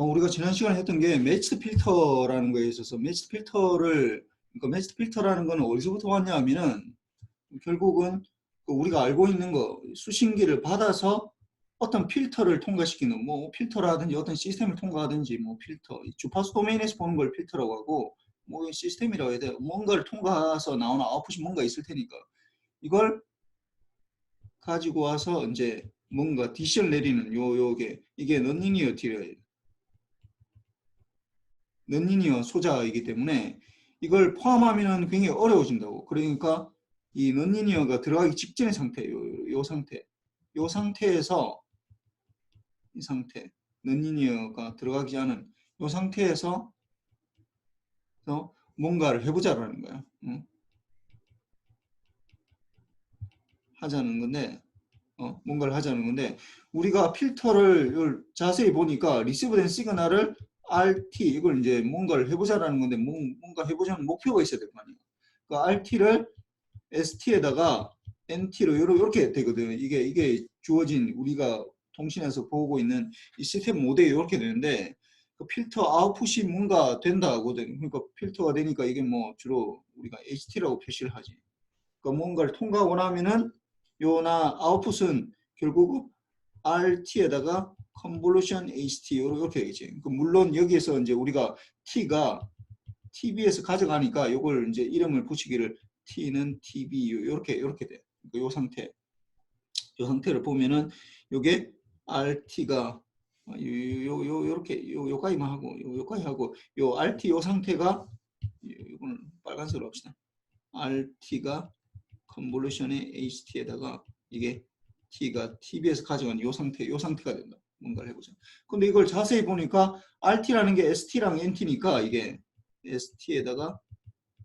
우리가 지난 시간에 했던 게 매치드 필터라는 거에 있어서 매치드 필터를 그러니까 매치드 필터라는 거는 어디서부터 왔냐 하면은 결국은 그 우리가 알고 있는 거 수신기를 받아서 어떤 필터를 통과시키는 뭐 필터라든지 어떤 시스템을 통과하든지 뭐 필터 주파수 도메인에서 보는 걸 필터라고 하고 뭐 시스템이라고 해야 돼요. 뭔가를 통과해서 나오는 아웃풋이 뭔가 있을 테니까 이걸 가지고 와서 이제 뭔가 디시전 내리는 요게 이게 넌리니어 소자이기 때문에 이걸 포함하면 굉장히 어려워진다고. 그러니까 이 넌리니어가 들어가기 직전의 상태, 요 상태, 요 상태에서 이 상태, 넌리니어가 들어가지 않은 요 상태에서 뭔가를 해보자라는 거야. 응? 하자는 건데, 뭔가를 하자는 건데, 우리가 필터를 자세히 보니까 리시브된 시그널을 RT 이걸 이제 뭔가를 해보자라는 건데 뭔가 해보자는 목표가 있어야 될 거 아니에요. 그러니까 RT를 ST에다가 NT로 이렇게 되거든요. 이게 주어진 우리가 통신에서 보고 있는 이 시스템 모델이 이렇게 되는데 그 필터 아웃풋이 뭔가 된다 하거든요. 그러니까 필터가 되니까 이게 뭐 주로 우리가 HT라고 표시를 하지. 그러니까 뭔가를 통과하고 나면은 요나 아웃풋은 결국 RT에다가 컨볼루션 HT 이렇게 되겠지. 그러니까 물론 여기에서 이제 우리가 T가 TB에서 가져가니까 이걸 이제 이름을 붙이기를 T는 TB 이렇게 돼. 그러니까 요 상태, 요 상태를 보면은 요게 RT가 요렇게 요까지만 하고 요까지 하고 요 RT 요 상태가 이거는 빨간색으로 합시다. RT가 컨볼루션의 HT에다가 이게 T가 TB에서 가져간 요 상태가 된다. 뭔가를 해보자. 근데 이걸 자세히 보니까 RT라는 게 ST랑 NT니까 이게 ST에다가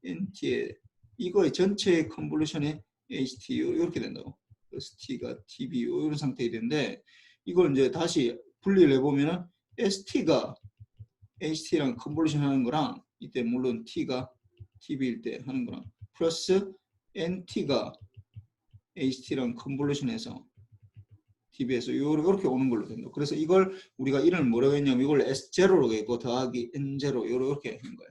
NT에 이거의 전체 컨볼루션의 HT 이렇게 된다고. ST가 TB 이런 상태가 되는데 이걸 이제 다시 분리를 해보면은 ST가 HT랑 컨볼루션 하는 거랑 이때 물론 T가 TB일 때 하는 거랑 플러스 NT가 HT랑 컨볼루션해서 TB에서 이렇게 오는 걸로 된다. 그래서 이걸 우리가 이름을 뭐라고 했냐면 이걸 S0로 했고 더하기 N0 이렇게 한 거야.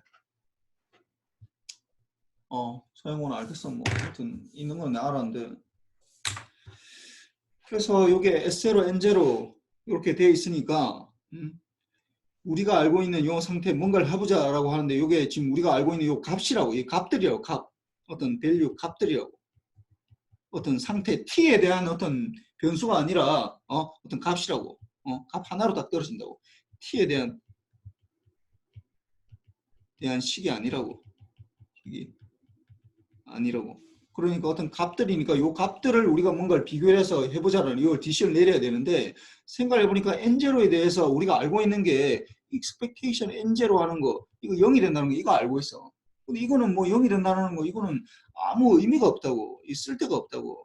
소영은 알겠어. 뭐 하여튼 있는 건 알았는데 그래서 이게 S0, N0 이렇게 되어 있으니까 우리가 알고 있는 이 상태 뭔가를 해보자라고 하는데 이게 지금 우리가 알고 있는 이 값이라고 이 값들이라고 값 어떤 밸류 값들이라고 어떤 상태 T에 대한 어떤 변수가 아니라 어떤 값이라고 값 하나로 딱 떨어진다고 T에 대한 식이 아니라고 식이 아니라고. 그러니까 어떤 값들이니까 이 값들을 우리가 뭔가를 비교해서 해보자라는 이걸 디시를 내려야 되는데 생각해 보니까 N0에 대해서 우리가 알고 있는 게 expectation N0 하는 거 이거 0이 된다는 거 이거 알고 있어. 근데 이거는 뭐 0이 된다는 거 이거는 아무 의미가 없다고 있을 데가 없다고.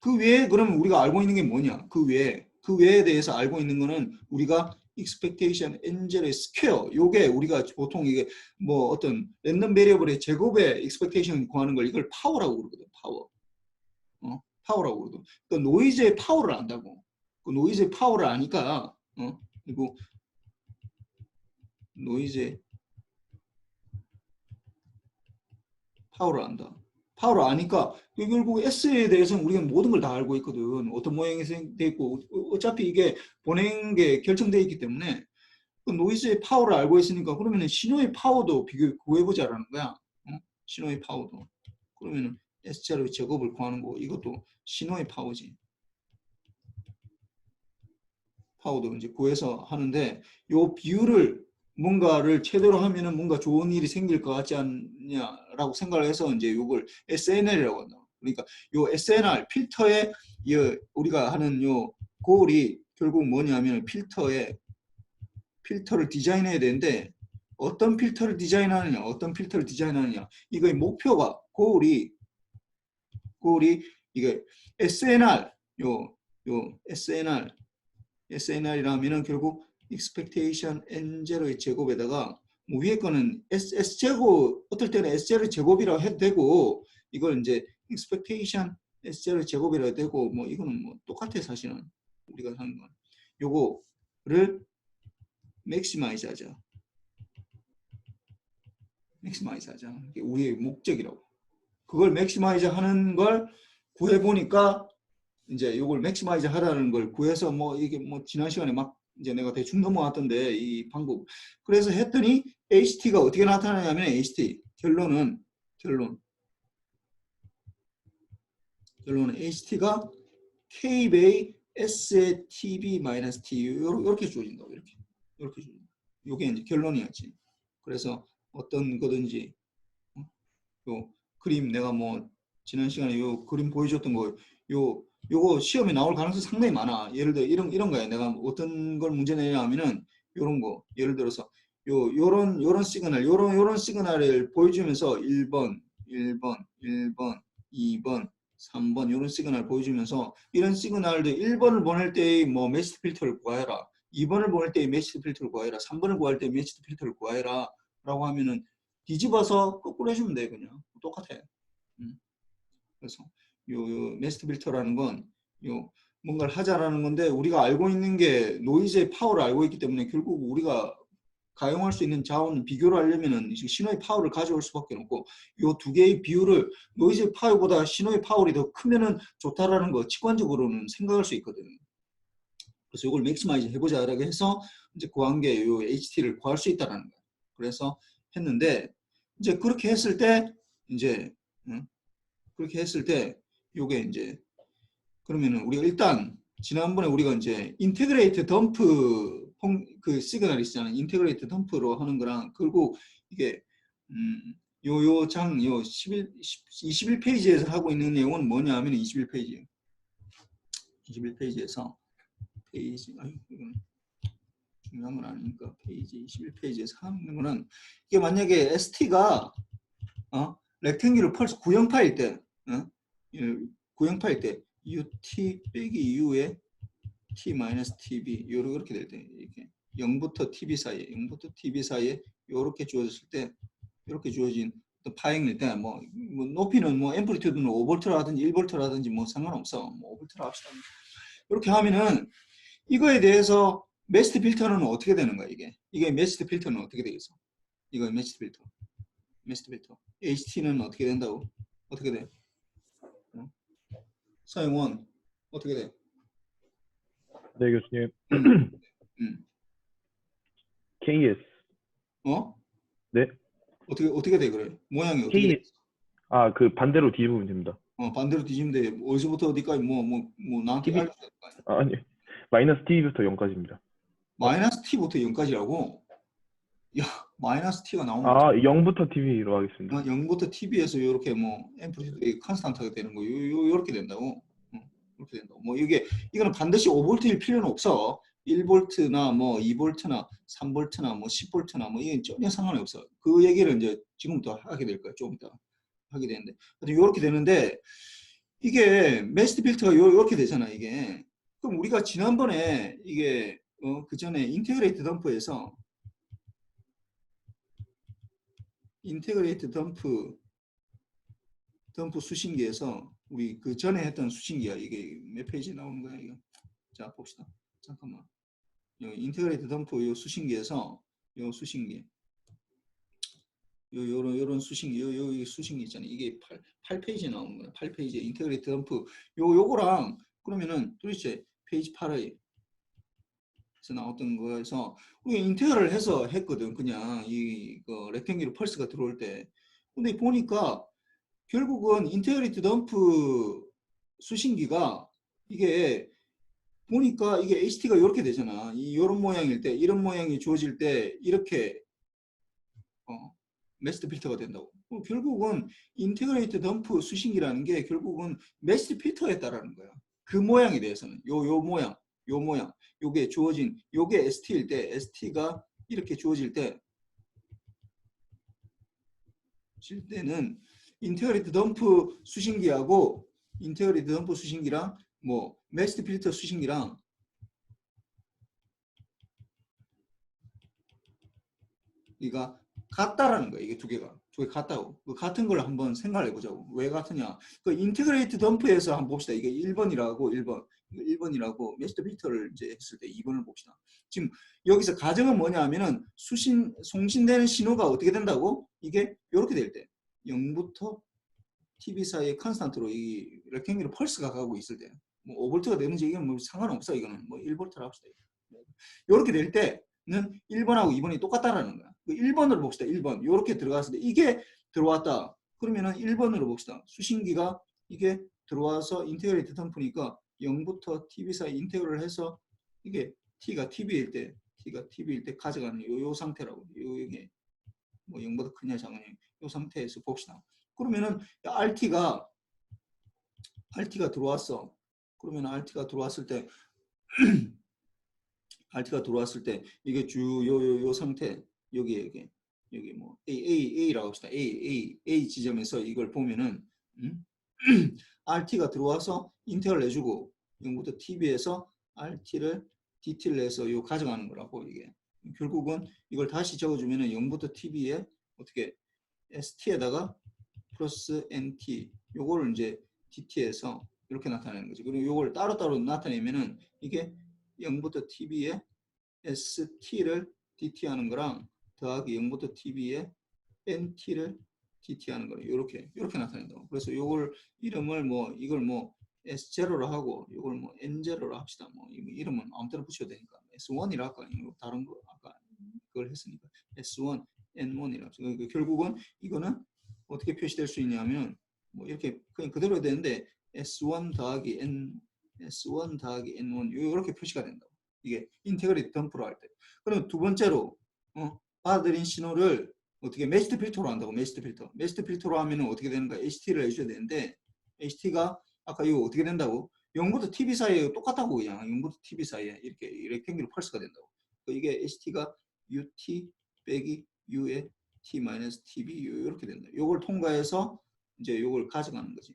그 외에 그러면 우리가 알고 있는 게 뭐냐? 그 외에 대해서 알고 있는 거는 우리가 expectation n제의 스퀘어 요게 우리가 보통 이게 뭐 어떤 랜덤 베리어블의 제곱의 expectation 구하는 걸 이걸 파워라고 그러거든. 파워라고 그러거든. 그러니까 노이즈의 파워를 안다고. 그 노이즈의 파워를 아니까 그리고 노이즈의 파워를 안다. 파워를 아니까 결국 S에 대해서는 우리가 모든 걸 다 알고 있거든. 어떤 모양이 돼 있고 어차피 이게 보낸 게 결정돼 있기 때문에 그 노이즈의 파워를 알고 있으니까 그러면은 신호의 파워도 비교 구해보자라는 거야. 신호의 파워도. 그러면은 S자로 제곱을 구하는 거 이것도 신호의 파워지. 파워도 이제 구해서 하는데 요 비율을 뭔가를 최대로 하면은 뭔가 좋은 일이 생길 것 같지 않냐라고 생각을 해서 이제 이걸 SNL이라고 한다. 그러니까 요 SNR 필터에 우리가 하는 요 고울이 결국 뭐냐면 필터를 디자인해야 되는데 어떤 필터를 디자인하느냐 이거의 목표가 고울이 이게 SNR 요 SNR이라면은 결국 expectation n0의 제곱에다가 뭐 위에 거는 S제곱 어떨 때는 S0의 제곱이라고 해도 되고 이걸 이제 expectation S0의 제곱이라고 해도 되고 뭐 이거는 뭐 똑같아 사실은 우리가 하는 건 요거를 맥시마이즈 하자. 맥시마이즈 하자. 이게 우리의 목적이라고. 그걸 맥시마이즈 하는 걸 구해 보니까 이제 요걸 맥시마이즈 하라는 걸 구해서 뭐 이게 뭐 지난 시간에 막 이제 내가 대충 넘어왔던데 이 방법. 그래서 했더니 HT가 어떻게 나타나냐면 HT 결론은 HT가 K베이 S의 TB 마이너스 T 이렇게 주어진다고 이렇게 주어진다. 요게 이제 결론이었지. 그래서 어떤 거든지 요 그림 내가 뭐 지난 시간에 요 그림 보여줬던 거 요거 시험에 나올 가능성이 상당히 많아. 예를 들어 이런 거야. 내가 어떤 걸 문제 내냐 하면은 요런 거 예를 들어서 요런 시그널 요런 시그널을 보여주면서 1번 2번 3번 이런 시그널 보여주면서 이런 시그널들 1번을 보낼 때의 뭐 매치드 필터를 구해라. 2번을 보낼 때의 매치드 필터를 구해라. 3번을 구할 때 매치드 필터를 구해라. 라고 하면은 뒤집어서 거꾸로 해주면 돼. 그냥 똑같아. 그래서 요 매치드 필터라는 건 요 뭔가를 하자라는 건데 우리가 알고 있는 게 노이즈의 파워를 알고 있기 때문에 결국 우리가 가용할 수 있는 자원 비교를 하려면은 신호의 파워를 가져올 수밖에 없고 요 두 개의 비율을 노이즈 파워보다 신호의 파워가 더 크면은 좋다라는 거 직관적으로는 생각할 수 있거든. 그래서 이걸 맥시마이즈 해보자라고 해서 이제 구한 게 요 HT를 구할 수 있다라는 거야. 그래서 했는데 이제 그렇게 했을 때 이제 그렇게 했을 때 요게 이제 그러면은 우리가 일단 지난번에 우리가 이제 인테그레이트 덤프 그 시그널이 있잖아요. 인테그레이트 덤프로 하는 거랑 그리고 이게 요 21페이지에서 하고 있는 내용은 뭐냐 하면 21페이지 21페이지에서 이건 중요한 건 아니니까 페이지 21페이지에서 하는 거는 이게 만약에 ST가 렉탱귤 펄스 구형파일 때 구형파일 때 UT 빼기 U에 T 마이너스 TB 이렇게 될 때 이렇게 0부터 TB 사이에 이렇게 주어졌을 때 이렇게 주어진 파행일 때 뭐 높이는 뭐 앰플리튜드는 5V라든지 1V라든지 뭐 상관없어. 뭐 5V라 합시다. 이렇게 하면은 이거에 대해서 매치드 필터는 어떻게 되는 거야 이게 매치드 필터는 어떻게 되겠어? 이거 매치드 필터 HT는 어떻게 된다고? 어떻게 돼? 서영원 어떻게 돼? 네, 교수님. KS. 네? 어떻게 돼 그래? 모양이 어떻게 돼? 그 반대로 뒤집으면 됩니다. 반대로 뒤집으면 돼. 어디서부터 어디까지 뭐 나한테 TV? 알려줘야 될 거 아니야? 아니, 마이너스 T부터 0까지입니다. 마이너스 T부터 0까지라고? 야, 마이너스 T가 나오면 0부터 TV로 하겠습니다. 0부터 TV에서 이렇게 뭐 앰플리튜드 컨스탄트가 되는 거 이렇게 된다고. 이렇게 된다고. 뭐 이거는 반드시 5V일 필요는 없어. 1V나 뭐 2V나 3V나 뭐 10V나 뭐 이게 전혀 상관이 없어. 그 얘기를 이제 지금부터 하게 될 거야. 좀 이따 하게 되는데. 이렇게 되는데 이게 매치드 필터가 이렇게 되잖아. 이게. 그럼 우리가 지난번에 이게 그 전에 인테그레이트 덤프에서 인테그레이트 덤프 수신기에서 우리 그 전에 했던 수신기야. 이게 몇 페이지에 나오는 거야 이거. 자 봅시다. 잠깐만. 인테그레이트 덤프 요 수신기에서 요 수신기 요런 수신기 요 수신기 있잖아요. 이게 8페이지에 나오는 거야. 8페이지에 인테그레이트 덤프 요거랑 그러면은 도대체 페이지 8에 나왔던 거에서 우리가 인테그럴 해서 했거든. 그냥 이거 렉탱귤 펄스가 들어올 때. 근데 보니까 결국은 인테그레이트 덤프 수신기가 이게 보니까 이게 HT가 이렇게 되잖아. 이런 모양일 때, 이런 모양이 주어질 때 이렇게 매치드 필터가 된다고. 결국은 인테그레이트 덤프 수신기라는 게 결국은 매치드 필터에 따르는 거야. 그 모양에 대해서는 요 모양. 요게 주어진 요게 ST일 때 ST가 이렇게 주어질 때는 인테그레이트 덤프 수신기하고 인테그레이트 덤프 수신기랑 뭐 매치드 필터 수신기랑 이가 같다라는 거야. 이게 두 개가 같다고. 그 같은 걸 한번 생각해 보자고. 왜 같으냐? 그 인테그레이트 덤프에서 한번 봅시다. 이게 1번이라고 1번. 1번이라고 매스터 필터를 이제 했을 때 2번을 봅시다. 지금 여기서 가정은 뭐냐 하면은 송신되는 신호가 어떻게 된다고? 이게 이렇게 될 때 0부터 TV 사이의 컨스탄트로 이 렉탱귤 펄스가 가고 있을 때 뭐 5V가 되는지 이건 뭐 상관없어. 이거는 뭐 1V라 합시다. 이렇게 될 때는 1번하고 2번이 똑같다라는 거야. 1번으로 봅시다. 1번. 이렇게 들어갔을 때 이게 들어왔다. 그러면은 1번으로 봅시다. 수신기가 이게 들어와서 인테그레이트 덤프니까 0부터 TV 사이 인테그를 해서 이게 T가 TB일 때 가져가는 요 상태라고. 요게 뭐 0보다 크냐 작으냐 요 상태에서 봅시다. 그러면은 RT가 들어왔어. 그러면 RT가 들어왔을 때 이게 요 상태 여기 뭐 A라고 합시다. A 지점에서 이걸 보면은 RT가 들어와서 인테그럴 해주고 0부터 TB에서 RT를 DT를 해서 요 가져가는 거라고. 이게 결국은 이걸 다시 적어주면은 0부터 TB에 어떻게 ST에다가 플러스 NT 요거를 이제 DT에서 이렇게 나타내는 거죠. 그리고 요걸 따로따로 나타내면은 이게 0부터 TB에 ST를 DT 하는 거랑 더하기 0부터 TB에 NT를 DT 하는 거예요. 이렇게 나타낸다고. 그래서 요걸 이름을 뭐 이걸 뭐 S0로 하고 요걸 뭐 N0로 합시다. 뭐 이름은 아무 때나 붙여도 되니까 S1이라 할까? 다른 거 아까 그걸 했으니까 S1, N1이라 합시다. 그러니까 결국은 이거는 어떻게 표시될 수 있냐면 뭐 이렇게 그냥 그대로 되는데 S1 더하기 N1 이렇게 표시가 된다고. 이게 인테그레이트 덤프로 할 때. 그럼 두 번째로 받아들인 신호를 어떻게 매스트 필터로 한다고. 매스트 필터로 하면은 어떻게 되는가? HT를 해줘야 되는데 HT가 아까 이거 어떻게 된다고? 0부터 TV 사이에 똑같다고. 그냥 0부터 TV 사이에 이렇게 렉탱귤 펄스가 된다고. 이게 HT가 UT 빼기 U의 T-TB 이렇게 된다. 이걸 통과해서 이제 이걸 가져가는 거지.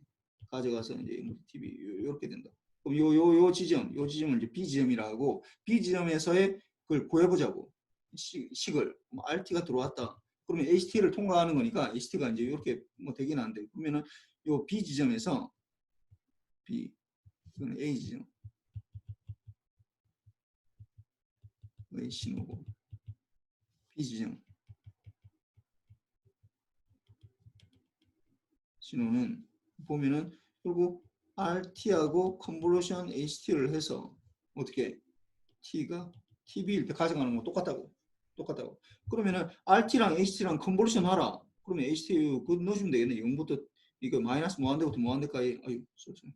가져가서 이제 TV 이렇게 된다. 그럼 요 지점을 이제 B 지점이라고. B 지점에서의 그걸 구해보자고. 식을 RT가 들어왔다. 그러면 HT를 통과하는 거니까 HT가 이제 이렇게 뭐 되긴 한데 그러면은 요 B 지점에서 이건 A 지점 A 신호고 B 지점 신호는 보면은 결국 RT하고 컨볼루션 HT를 해서 어떻게 T가 TB일 때 가져가는 거 똑같다고. 그러면은 RT랑 HT랑 컨볼루션 하라. 그러면 HT 그거 넣어주면 되겠네. 0부터 이거 마이너스 무한대부터 무한대까지. 아유, 쏘쏘.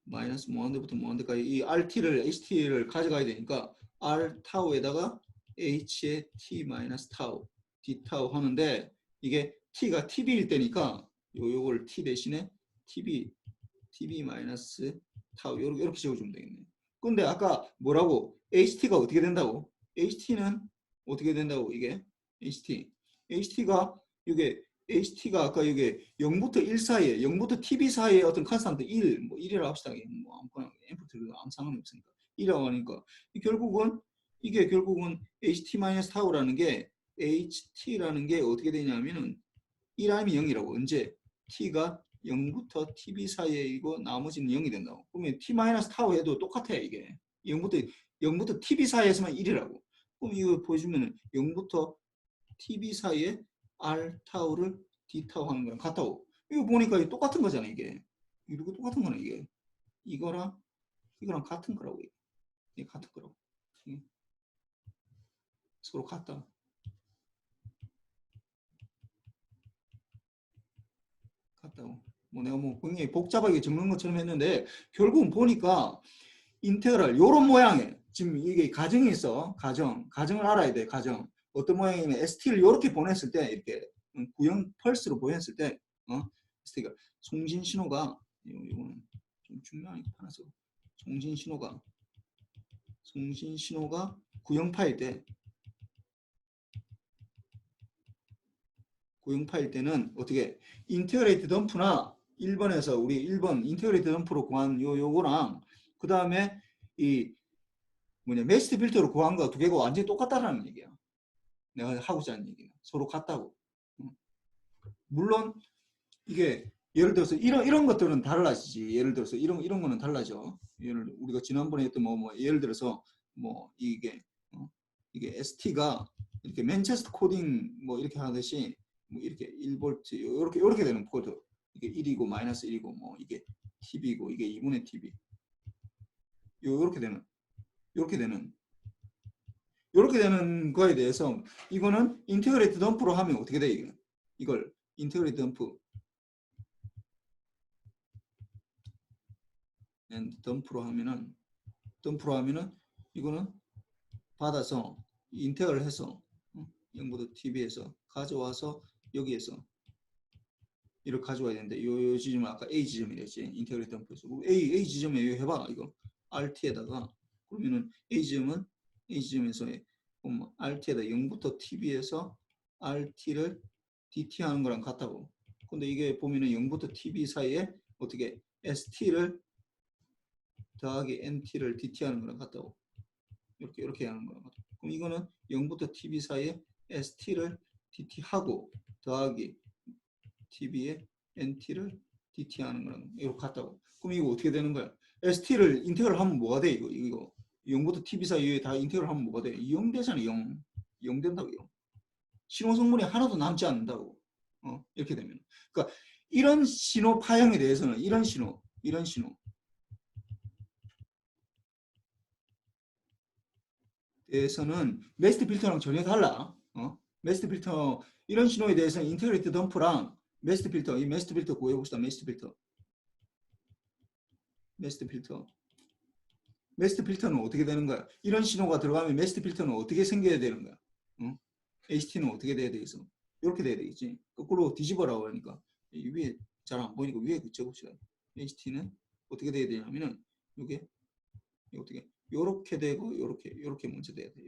마이너스 무한대부터 무한대까지 이 RT를 HT를 가져가야 되니까 R 타우에다가 H의 T 마이너스 타우 D 타우 하는데 이게 T가 TB일 때니까 요걸 T 대신에 TB 마이너스 타우 이렇게 적어주면 되겠네. 근데 아까 뭐라고 HT가 어떻게 된다고? HT는 어떻게 된다고? 이게 HT가 이게 HT가 아까 이게 0부터 1 사이에 0부터 TB 사이에 어떤 컨스탄트 1, 뭐 1이라고 합시다. 뭐 아무거나 앰플트도 아무 상관이 없으니까 1이라고 하니까 결국은 이게 결국은 HT-타우라는 게 HT라는 게 어떻게 되냐면은 1R이 0이라고. 언제? T가 0부터 TB 사이이고 나머지는 0이 된다고. 그러면 T-타우 해도 똑같아. 이게 0부터 TB 사이에서만 1이라고. 그럼 이거 보여주면 0부터 TB 사이에 R 타우를 D 타우 하는 거랑 같다고. 이거 보니까 똑같은 거잖아. 이게 이거 똑같은 거네. 이게 이거랑 같은 거라고. 이게 같은 거라고. 서로 같다. 같다고. 뭐 내가 뭐 굉장히 복잡하게 적는 것처럼 했는데 결국은 보니까 인테그랄 요런 모양에 지금 이게 가정이 있어. 가정을 알아야 돼. 가정. 어떤 모양이냐면 ST를 이렇게 보냈을 때 이렇게 구형 펄스로 보냈을 때 ST가 송신 신호가 이거는 좀 중요하니까 하나서 송신 신호가 구형파일 때 구형파일 때는 어떻게 인테그레이트 덤프나 1번에서 우리 1번 인테그레이트 덤프로 구한 요거랑 그 다음에 이 뭐냐 매스트 필터로 구한 거 두 개가 완전히 똑같다라는 얘기야. 내가 하고자 하는 얘기는 서로 같다고. 물론 이게 예를 들어서 이런 것들은 달라지지. 예를 들어서 이런 거는 달라져. 우리가 지난번에 했던 예를 들어서 이게 이게 ST가 이렇게 맨체스터 코딩 이렇게 하듯이 이렇게 1볼트 이렇게 되는 코드. 이게 1이고 마이너스 1이고 이게 TB고 이게 2분의 TB. 요렇게 되는 요렇게 되는 요렇게 되는 거에 대해서 이거는 인테그레이트 덤프로 하면 어떻게 돼? 이걸 인테그레이트 덤프로 하면은 이거는 받아서 인테그를 해서 0부터 TB에서 가져와서 여기에서 이렇게 가져와야 되는데 요 지점은 아까 A 지점이 됐지. 인테그레이트 덤프에서 A 지점에 이거 해봐. 이거 RT에다가 그러면은 A 지점에서 RT에다 0부터 TB에서 RT를 DT 하는 거랑 같다고. 근데 이게 보면은 0부터 TB 사이에 어떻게 ST를 더하기 NT를 DT 하는 거랑 같다고. 이렇게 하는 거랑 같다고. 그럼 이거는 0부터 TB 사이에 ST를 DT 하고 더하기 TB에 NT를 DT 하는 거랑 이렇게 같다고. 그럼 이거 어떻게 되는 거야? ST를 인테그럴 하면 뭐가 돼? 이거 0부터 TB 사이에 다 인테그럴 하면 뭐가 돼? 0 되잖아. 0 된다고. 0. 신호 성분이 하나도 남지 않는다고. 이렇게 되면. 그러니까 이런 신호 파형에 대해서는 이런 신호 대해서는 메스트 필터랑 전혀 달라. 메스트 필터 이런 신호에 대해서는 인테그레이트 덤프랑 메스트 필터, 이 메스트 필터 구해봅시다. 메스트 필터는 어떻게 되는 거야? 이런 신호가 들어가면 메스트 필터는 어떻게 생겨야 되는 거야? HT는 어떻게 돼야 되겠어? 이렇게 돼야 되겠지. 거꾸로 뒤집어라고 하니까 이 위에 잘 안 보이니까 위에 그쳐봅시다. HT는 어떻게 돼야 되냐면은 이게 어떻게 요렇게 되고 요렇게 먼저 돼야 돼.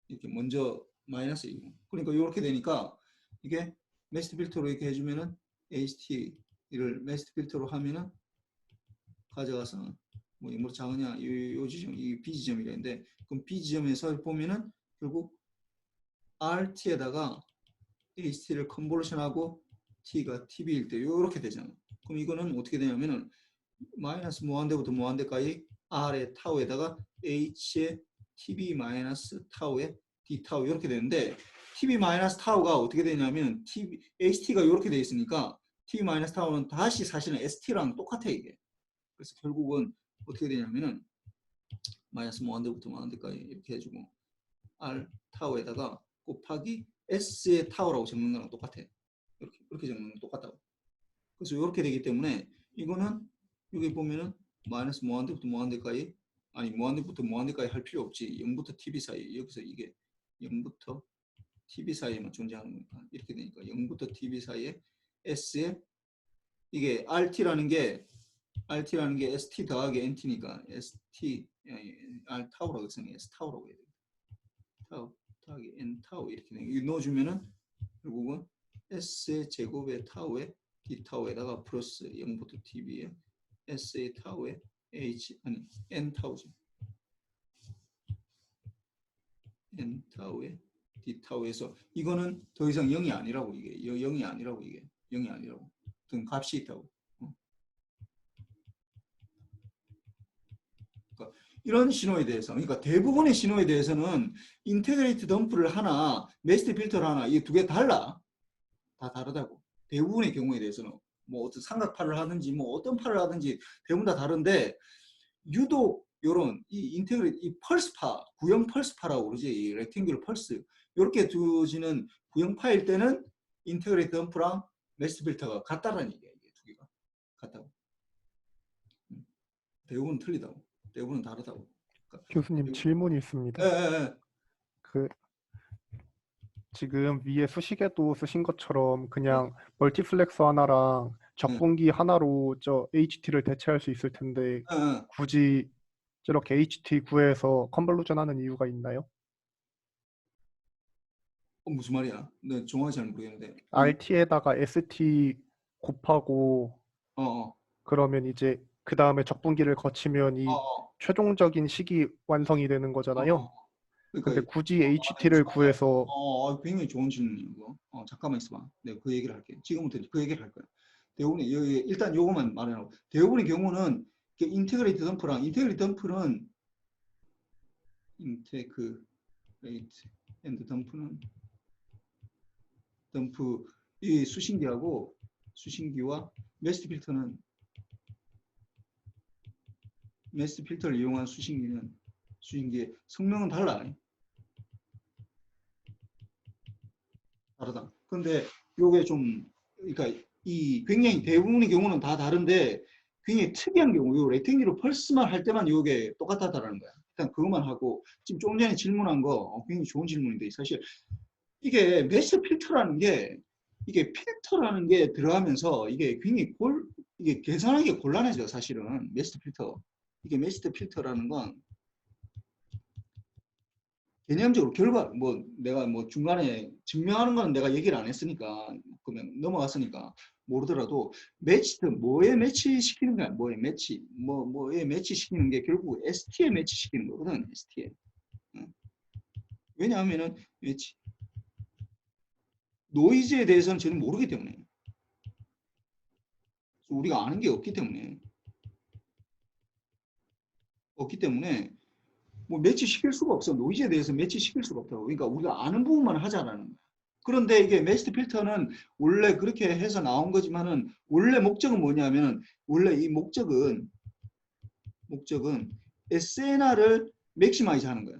이렇게 먼저 마이너스 1. 그러니까 이렇게 되니까 이게 메스트 필터로 이렇게 해주면은 HT를 메스트 필터로 하면은 가져가서 뭐뭐 작으냐 요 지점 이 B 지점이라 했는데 그럼 B 지점에서 보면은 결국 RT에다가 HT를 컨볼션하고 T가 TB일 때 이렇게 되잖아. 그럼 이거는 어떻게 되냐면은 마이너스 무한대부터 무한대까지 R의 타우에다가 H의 TB 마이너스 타우의 D 타우 이렇게 되는데 TB 마이너스 타우가 어떻게 되냐면 HT가 이렇게 돼 있으니까 TB 마이너스 타우는 다시 사실은 ST랑 똑같아 이게. 그래서 결국은 어떻게 되냐면은 마이너스 무한대부터 무한대까지 이렇게 해주고 R 타우에다가 곱하기 S의 타우라고 적는 거랑 똑같아. 이렇게 적는 거 똑같다고. 그래서 이렇게 되기 때문에 이거는 여기 보면은 마이너스 무한대부터 무한대까지 아니 무한대부터 무한대까지 할 필요 없지. 0부터 TB 사이 여기서 이게 0부터 TB 사이에만 존재하는 거니까 이렇게 되니까 0부터 TB 사이에 S에 이게 RT라는 게 ST 더하기 NT니까 ST R 타우라고 써요. S 타우라고 해야 돼. 타우 더하기 N 타우 이렇게 이거 넣어주면은 결국은 S의 제곱의 타우에 D 타우에다가 플러스 0부터 TB에 S의 타우에 N 타우죠. N 타우에 D 타우에서 이거는 더 이상 0이 아니라고 이게 0이 아니라고 이게 0이 아니라고 등 값이 있다고. 그러니까 이런 신호에 대해서 그러니까 대부분의 신호에 대해서는 인테그레이트 덤프를 하나 메스트 필터를 하나 이 두 개 달라. 다 다르다고. 대부분의 경우에 대해서는 뭐 어떤 삼각파를 하든지 뭐 어떤 파를 하든지 대부분 다 다른데 유독 요런 이 인테그레이트 이 펄스파 구형 펄스파라고 그러지 이 렉탱귤 펄스 이렇게 두지는 구형파일 때는 인테그레이트 덤프랑 메스트 필터가 같다라는 얘기야. 이게 두 개가 같다고. 대부분은 틀리다고. 대부분은 다르다고. 그러니까 교수님 질문이 있습니다. 예, 예, 예. 그 지금 위에 수식에도 쓰신 것처럼 그냥 멀티플렉서 하나랑 적분기 하나로 저 HT를 대체할 수 있을 텐데 굳이 저렇게 HT 구해서 컨볼루션 하는 이유가 있나요? 무슨 말이야? 네, 정확히 잘 모르겠는데. RT에다가 ST 곱하고 어, 어, 그러면 이제 그 다음에 적분기를 거치면 어, 이 어, 최종적인 식이 완성이 되는 어, 거잖아요. 어. 근데 그러니까 굳이 HT를 구해서 굉장히 좋은 질문이에요. 이거. 잠깐만 있어봐. 내가 그 얘기를 할게. 지금부터 그 얘기를 할 거야. 대부분의 일단 요거만 말해놓고 대부분의 경우는 인테그레이트 덤프랑 인테그레이트 덤프는 인테그레이트 앤드 덤프 이 수신기와 메스트 필터를 이용한 수신기의 성능은 달라. 다르다. 근데 요게 좀 그러니까 이 굉장히 대부분의 경우는 다 다른데 굉장히 특이한 경우 요 렉탱기로 펄스만 할 때만 요게 똑같다라는 거야. 일단 그것만 하고 지금 조금 전에 질문한 거 굉장히 좋은 질문인데 사실 이게 메쉬 필터라는 게 이게 필터라는 게 들어가면서 이게 굉장히 이게 계산하기 곤란해져 사실은 메쉬 필터. 이게 메쉬 필터라는 건 개념적으로 결과 뭐 내가 뭐 중간에 증명하는 건 내가 얘기를 안 했으니까 그러면 넘어갔으니까 모르더라도 뭐에 매치시키는 거야. 뭐에 매치시키는 게 결국 ST에 매치시키는 거거든. ST에. 왜냐하면은 노이즈에 대해서는 저는 모르기 때문에 우리가 아는 게 없기 때문에 뭐 매치시킬 수가 없어. 노이즈에 대해서 매치시킬 수가 없다고. 그러니까 우리가 아는 부분만 하자라는 거야. 그런데 이게 메시트 필터는 원래 그렇게 해서 나온 거지만은 원래 목적은 뭐냐면 원래 이 목적은 SNR을 맥시마이즈 하는 거야.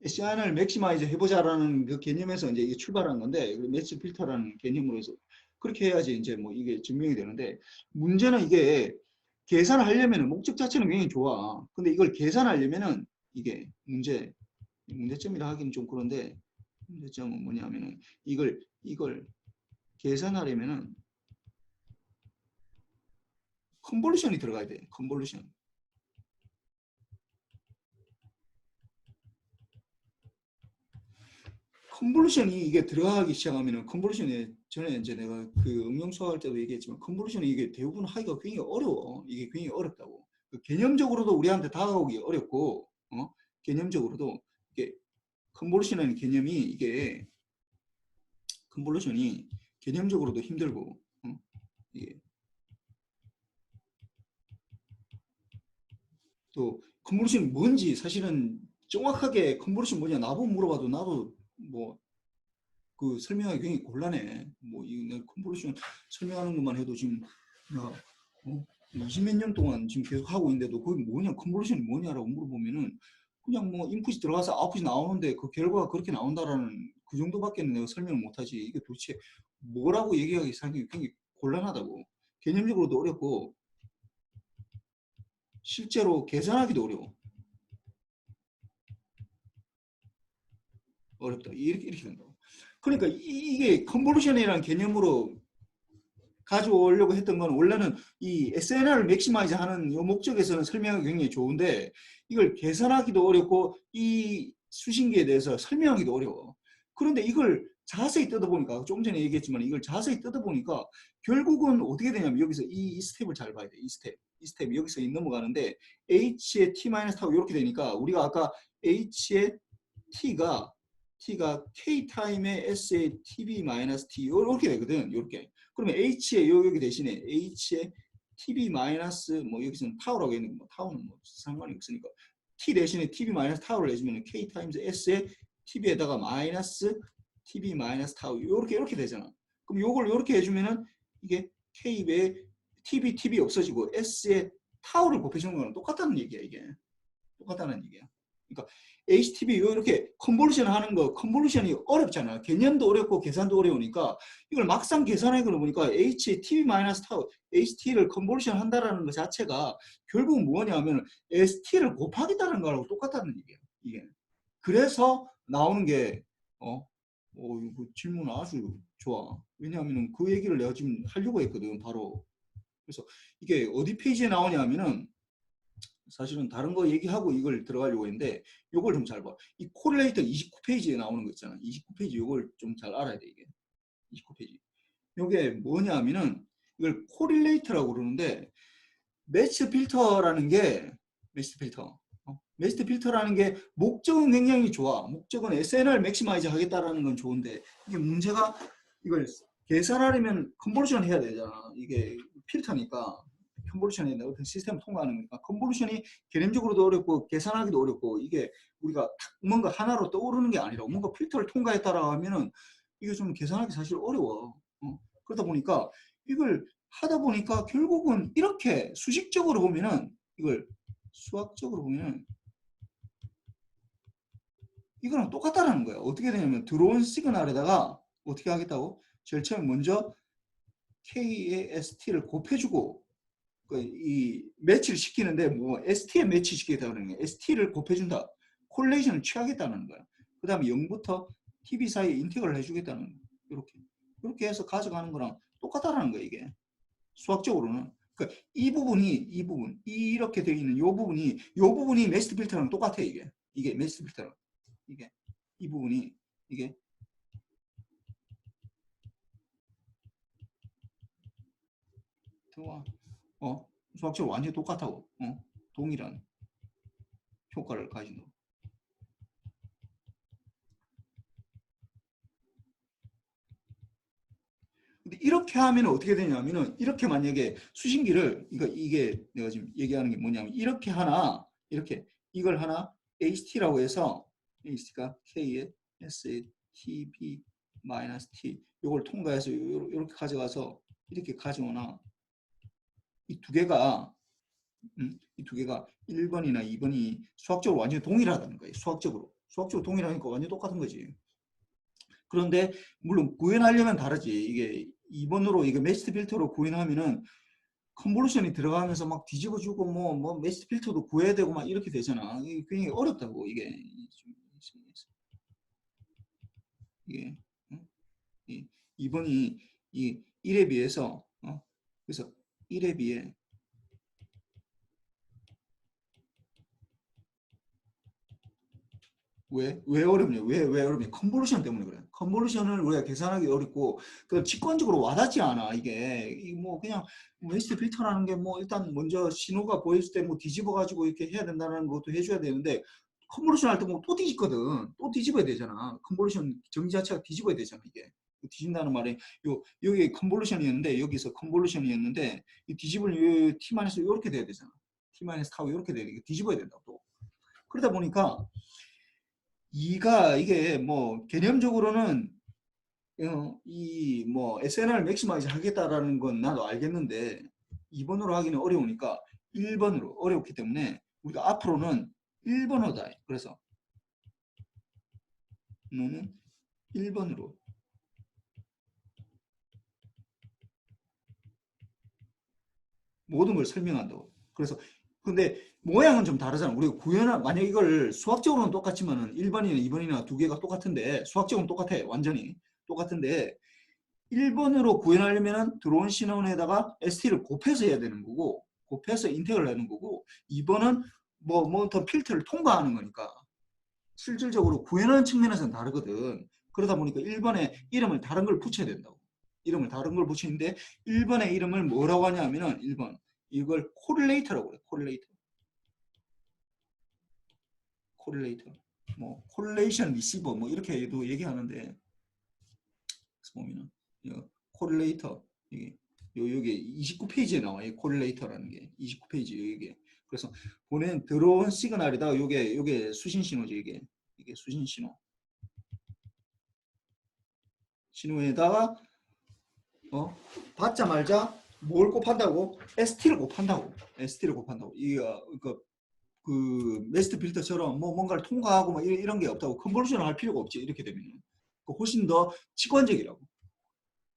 SNR을 맥시마이즈 해보자라는 그 개념에서 이제 이게 출발한 건데 메시트 필터라는 개념으로 해서 그렇게 해야지 이제 뭐 이게 증명이 되는데 문제는 이게 계산을 하려면 목적 자체는 굉장히 좋아. 근데 이걸 계산하려면은 이게 문제점이라 하기는 좀 그런데 문제점은 뭐냐면은 이걸 계산하려면은 컨볼루션이 들어가야 돼. 컨볼루션이 이게 들어가기 시작하면은 컨볼루션에 전에 이제 내가 그 응용 수학할 때도 얘기했지만 컨볼루션이 이게 대부분 하기가 굉장히 어려워. 이게 굉장히 어렵다고. 개념적으로도 우리한테 다가오기 어렵고 개념적으로도 이게 컨볼루션이라는 개념이 이게 컨볼루션이 개념적으로도 힘들고 이게 또 컨볼루션이 뭔지 사실은 정확하게 컨볼루션 뭐냐 나보고 물어봐도 나도 뭐 그 설명하기 굉장히 곤란해. 뭐 이 컨볼루션 설명하는 것만 해도 지금 나 20몇 년 동안 지금 계속 하고 있는데도 그게 뭐냐 컨볼루션이 뭐냐라고 물어보면은 그냥 뭐 인풋이 들어가서 아웃풋이 나오는데 그 결과가 그렇게 나온다라는 그 정도밖에는 내가 설명을 못하지. 이게 도대체 뭐라고 얘기하기 상당히 굉장히 곤란하다고. 개념적으로도 어렵고 실제로 계산하기도 어렵다. 이렇게 된다고. 그러니까 이게 컨볼루션이라는 개념으로 가져오려고 했던 건 원래는 이 SNR을 맥시마이즈 하는 이 목적에서는 설명하기 굉장히 좋은데 이걸 계산하기도 어렵고 이 수신기에 대해서 설명하기도 어려워. 그런데 이걸 자세히 뜯어보니까 조금 전에 얘기했지만 이걸 자세히 뜯어보니까 결국은 어떻게 되냐면 여기서 이 스텝을 잘 봐야 돼. 이 스텝이 여기서 넘어가는데 H의 T-타고 이렇게 되니까 우리가 아까 H의 T가 K 타임의 S의 TB-T 이렇게 되거든. 이렇게. 그러면 H의 여기 대신에 H의 TB 마이너스 뭐 여기서는 타우라고 했는데 뭐 타우는 뭐 상관이 없으니까 T 대신에 TB 마이너스 타우를 내주면 K 타임즈 S의 TB에다가 마이너스 TB 마이너스 타우 이렇게 되잖아. 그럼 요걸 이렇게 해주면은 이게 K의 TB 없어지고 S의 타우를 곱해주는 거랑 똑같다는 얘기야 이게. 똑같다는 얘기야. 그러니까 HTB 이렇게 컨볼루션 하는 거 컨볼루션이 어렵잖아. 개념도 어렵고 계산도 어려우니까 이걸 막상 계산해 보니까 HTB-타우 HT를 컨볼루션 한다라는 것 자체가 결국 뭐냐면 ST를 곱하겠다는 거하고 똑같다는 얘기야. 이게. 그래서 나오는 게 이거 질문 아주 좋아. 왜냐하면 그 얘기를 내가 지금 하려고 했거든. 바로. 그래서 이게 어디 페이지에 나오냐면은 사실은 다른 거 얘기하고 이걸 들어가려고 했는데 이걸 좀 잘 봐. 이 코릴레이터 29페이지에 나오는 거 있잖아. 29페이지 이걸 좀 잘 알아야 돼 이게. 29페이지. 이게 뭐냐면은 이걸 코릴레이터라고 그러는데 매치 필터라는 게 메시트 필터. 메시트 필터라는 게 목적은 굉장히 좋아. 목적은 SNR 맥시마이즈 하겠다라는 건 좋은데 이게 문제가 이걸 계산하려면 컨볼루션 해야 되잖아. 이게 필터니까 컨볼루션 해야 돼. 어떤 시스템을 통과하는 거니까 컨볼루션이 개념적으로도 어렵고 계산하기도 어렵고 이게 우리가 딱 뭔가 하나로 떠오르는 게 아니라 뭔가 필터를 통과했다라고 하면은 이게 좀 계산하기 사실 어려워. 그러다 보니까 이걸 하다 보니까 결국은 이렇게 수식적으로 보면은 이걸 수학적으로 보면은 이거랑 똑같다라는 거예요. 어떻게 되냐면 들어온 시그널에다가 어떻게 하겠다고? 제일 처음에 먼저 K의 ST를 곱해주고 이 매치를 시키는데 뭐 ST에 매치 시키겠다는 거예요. ST를 곱해준다. 콜레이션을 취하겠다는 거예요. 그 다음에 0부터 TB 사이에 인테그를 해주겠다는 거예요. 이렇게 해서 가져가는 거랑 똑같다라는 거예요. 이게 수학적으로는. 그러니까 이 부분 이렇게 되어 있는 이 부분이 메시트 필터랑 똑같아. 이게 메시트 필터랑 이게 이 부분이 이게 수학적으로 완전히 똑같다고. 동일한 효과를 가진다. 근데 이렇게 하면 어떻게 되냐면은 이렇게 만약에 수신기를 이게 내가 지금 얘기하는 게 뭐냐면 이렇게 하나 이렇게 이걸 하나 HT라고 해서 HT가 K의 S TB 마이너스 T 이걸 통과해서 이렇게 가져가서 이렇게 가져오나 이 두 개가 이 두 개가 1번이나 2번이 수학적으로 완전히 동일하다는 거예요. 수학적으로 동일하니까 완전히 똑같은 거지. 그런데 물론 구현하려면 다르지. 이게 2번으로 이게 메시트 필터로 구현하면은 컨볼루션이 들어가면서 막 뒤집어주고 뭐 메시트 필터도 구해야 되고 막 이렇게 되잖아. 이게 굉장히 어렵다고 이게 이게 이 2번이 이 1에 비해서 그래서 1에 비해 왜 어렵냐? 왜 어렵냐? 컨볼루션 때문에 그래. 컨볼루션을 우리가 계산하기 어렵고, 그 직관적으로 와닿지 않아. 이게 뭐 그냥 메시트 필터라는 게 뭐 일단 먼저 신호가 보였을 때 뭐 뒤집어가지고 이렇게 해야 된다는 것도 해줘야 되는데, 컨볼루션 할 때 뭐 또 뒤집거든. 또 뒤집어야 되잖아. 컨볼루션 정지 자체가 뒤집어야 되잖아. 이게 뒤진다는 말이 여기 컨볼루션이었는데 여기서 컨볼루션이었는데 이 뒤집을 T-에서 이렇게 돼야 되잖아. T-타고 이렇게 돼야 돼. 뒤집어야 된다고 또. 그러다 보니까 이게 뭐 개념적으로는 이 뭐 SNR 맥시마이즈 하겠다라는 건 나도 알겠는데 2번으로 하기는 어려우니까 1번으로 어렵기 때문에 우리가 앞으로는 1번으로다. 그래서 너는 1번으로 모든 걸 설명한다고. 그래서 근데 모양은 좀 다르잖아. 우리가 구현한 만약 이걸 수학적으로는 똑같지만은 1번이나 2번이나 두 개가 똑같은데 수학적으로는 똑같아. 완전히 똑같은데 1번으로 구현하려면 들어온 신원에다가 ST를 곱해서 해야 되는 거고 곱해서 인텍을 하는 거고 2번은 뭐 더 필터를 통과하는 거니까 실질적으로 구현하는 측면에서는 다르거든. 그러다 보니까 1번에 이름을 다른 걸 붙여야 된다고. 이름을 다른 걸 붙이는데 1번의 이름을 뭐라고 하냐면은 1번 이걸 코릴레이터라고 그래. 코릴레이터. 뭐 코릴레이션 리시버 뭐 이렇게도 얘기하는데 보면은 코릴레이터 여기 29페이지에 나와요. 코릴레이터라는 게 29페이지 이게. 그래서 보낸 들어온 시그널이다. 요게 수신 신호지 이게 수신 신호. 신호에다가 받자마자 뭘 곱한다고? ST를 곱한다고. 이거 그 메시트 필터처럼 뭐 뭔가를 통과하고 뭐 이런 게 없다고. 컨볼루션을 할 필요가 없지. 이렇게 되면 훨씬 더 직관적이라고.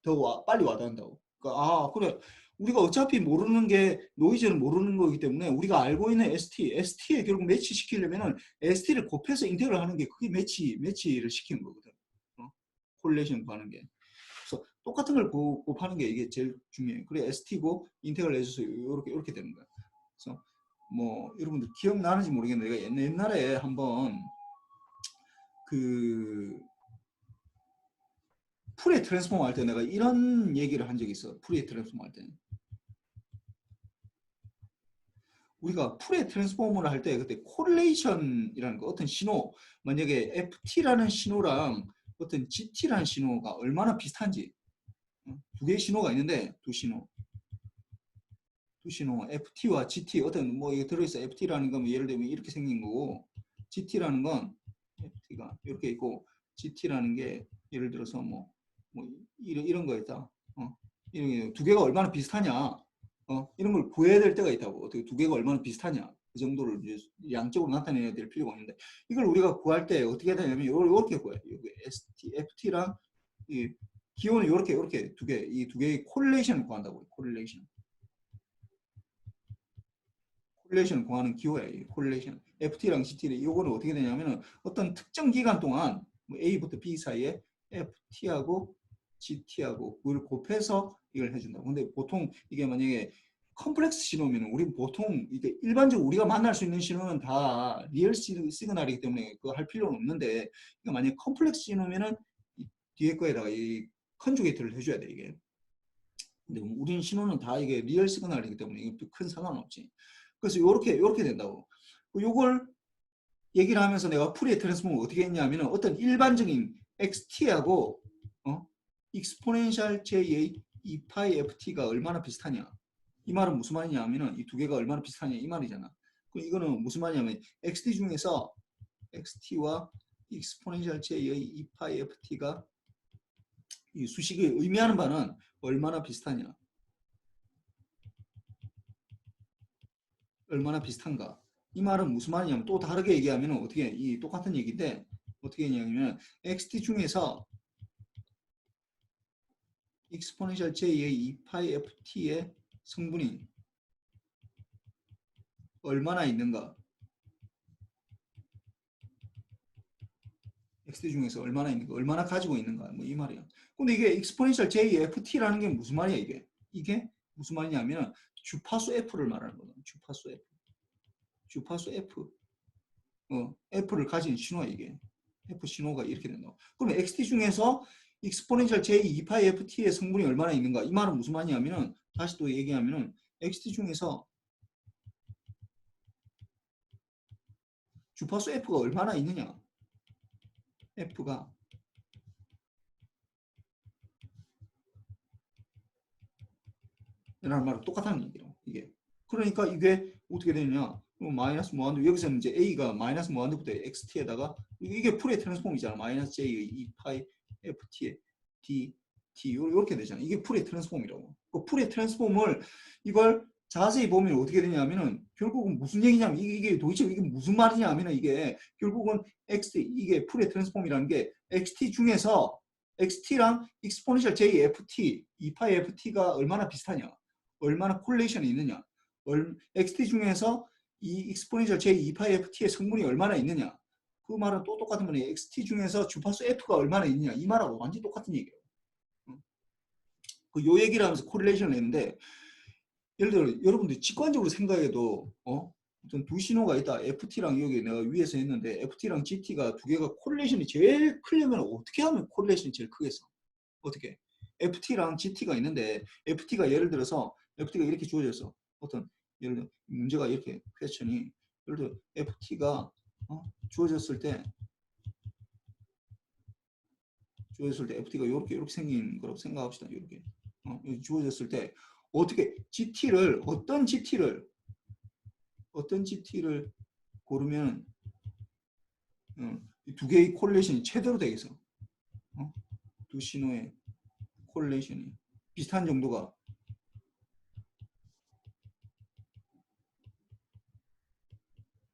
더 빨리 와닿는다고. 그러니까 그래. 우리가 어차피 모르는 게 노이즈는 모르는 거기 때문에 우리가 알고 있는 ST에 결국 매치 시키려면은 ST를 곱해서 인테그를 하는 게 그게 매치를 시키는 거거든. 콜레이션 하는 게. 그래서 똑같은 걸 곱하는 게 이게 제일 중요해요. 그래 ST고 인테그를 해줘서 이렇게 되는 거야. 그래서 뭐 여러분들 기억나는지 모르겠는데 내가 옛날에 한번 그 풀의 트랜스폼 할 때 내가 이런 얘기를 한 적이 있어. 풀의 트랜스폼 할 때. 우리가 풀의 트랜스포머를 할 때 그때 코릴레이션이라는 거 어떤 신호 만약에 FT라는 신호랑 어떤 GT라는 신호가 얼마나 비슷한지 두 개의 신호가 있는데 두 신호 FT와 GT 어떤 뭐 이게 들어있어 FT라는 건 예를 들면 이렇게 생긴 거고 GT라는 건 FT가 이렇게 있고 GT라는 게 예를 들어서 뭐 이런 거였다. 이런 두 개가 얼마나 비슷하냐. 이런 걸 구해야 될 때가 있다고. 어떻게 두 개가 얼마나 비슷하냐. 그 정도를 이제 양적으로 나타내야 될 필요가 있는데 이걸 우리가 구할 때 어떻게 해야 되냐면 이렇게 구해요. FT랑 이 기호는 이렇게 두 개, 이 두 개의 콜레이션을 구한다고요. 콜레이션을 구하는 기호예요. 콜레이션. FT랑 GT를 이거는 어떻게 되냐면은 어떤 특정 기간 동안 뭐 A부터 B 사이에 FT하고 GT하고 그걸 곱해서 이걸 해준다. 근데 보통 이게 만약에 컴플렉스 신호면 우리 보통 이게 일반적으로 우리가 만날 수 있는 신호는 다 리얼 시그널이기 때문에 그거 할 필요는 없는데 이게 만약에 컴플렉스 신호면은 뒤에 거에다가 이 컨주게이트를 해줘야 돼 이게. 근데 우리는 신호는 다 이게 리얼 시그널이기 때문에 이게 큰 상관은 없지. 그래서 요렇게 된다고. 요걸 얘기를 하면서 내가 풀이의 트랜스폼을 어떻게 했냐면 어떤 일반적인 XT하고 익스포넨셜 J의 2파이 FT가 얼마나 비슷하냐. 이 말은 무슨 말이냐 하면은 이 두 개가 얼마나 비슷하냐 이 말이잖아. 그럼 이거는 무슨 말이냐면 XT 중에서 XT와 익스포넨셜 J의 2파이 FT가 이 수식이 의미하는 바는 얼마나 비슷하냐. 얼마나 비슷한가. 이 말은 무슨 말이냐면 또 다르게 얘기하면 어떻게 이 똑같은 얘기인데 어떻게 했냐면 xt 중에서 exponential j의 2파이 ft의 성분이 얼마나 있는가. xt 중에서 얼마나 있는가, 얼마나 가지고 있는가, 뭐 이 말이야. 근데 이게 exponential j ft라는 게 무슨 말이야 이게? 이게 무슨 말이냐면 주파수 f를 말하는 거다. 주파수 f. f를 가진 신호야 이게. f 신호가 이렇게 된다. 그럼 xt 중에서 exponential j 2파이 ft의 성분이 얼마나 있는가? 이 말은 무슨 말이냐면은 다시 또 얘기하면은 xt 중에서 주파수 f가 얼마나 있느냐? f가 라는 말은 똑같다는 얘기로 이게. 그러니까 이게 어떻게 되느냐? 마이너스 무한대 여기서는 이제 a가 마이너스 무한대부터 xt에다가 이게 풀의 트랜스폼이잖아. 마이너스 j의 2파이 ft의 d t 이렇게 되잖아. 이게 풀의 트랜스폼이라고. 그 풀의 트랜스폼을 이걸 자세히 보면 어떻게 되냐면은 결국은 무슨 얘기냐면 이게 도대체 이게 무슨 말이냐면은 이게 결국은 xt 이게 풀의 트랜스폼이라는 게 xt 중에서 xt랑 exponential j ft 2파이 ft가 얼마나 비슷하냐? 얼마나 콜레이션이 있느냐? xt 중에서 이 exponential j 2파이 ft의 성분이 얼마나 있느냐? 그 말은 또 똑같은 말이에요. xt 중에서 주파수 f가 얼마나 있느냐? 이 말하고 완전히 똑같은 얘기예요. 요 얘기를 하면서 코릴레이션을 했는데 예를 들어 여러분들 직관적으로 생각해도 어떤 두 신호가 있다. FT랑 여기 내가 위에서 했는데 FT랑 GT가 두 개가 코릴레이션이 제일 크려면 어떻게 하면 코릴레이션이 제일 크겠어? 어떻게? FT랑 GT가 있는데 FT가 예를 들어서 FT가 이렇게 주어졌어. 어떤 예를 들어 문제가 이렇게 퀘스천이 예를 들어 FT가 주어졌을 때 FT가 이렇게 생긴 거라고 생각합시다. 이렇게 주어졌을 때 어떻게 어떤 GT를 고르면 두 개의 콜레이션이 최대로 되겠어. 두 신호의 콜레이션이 비슷한 정도가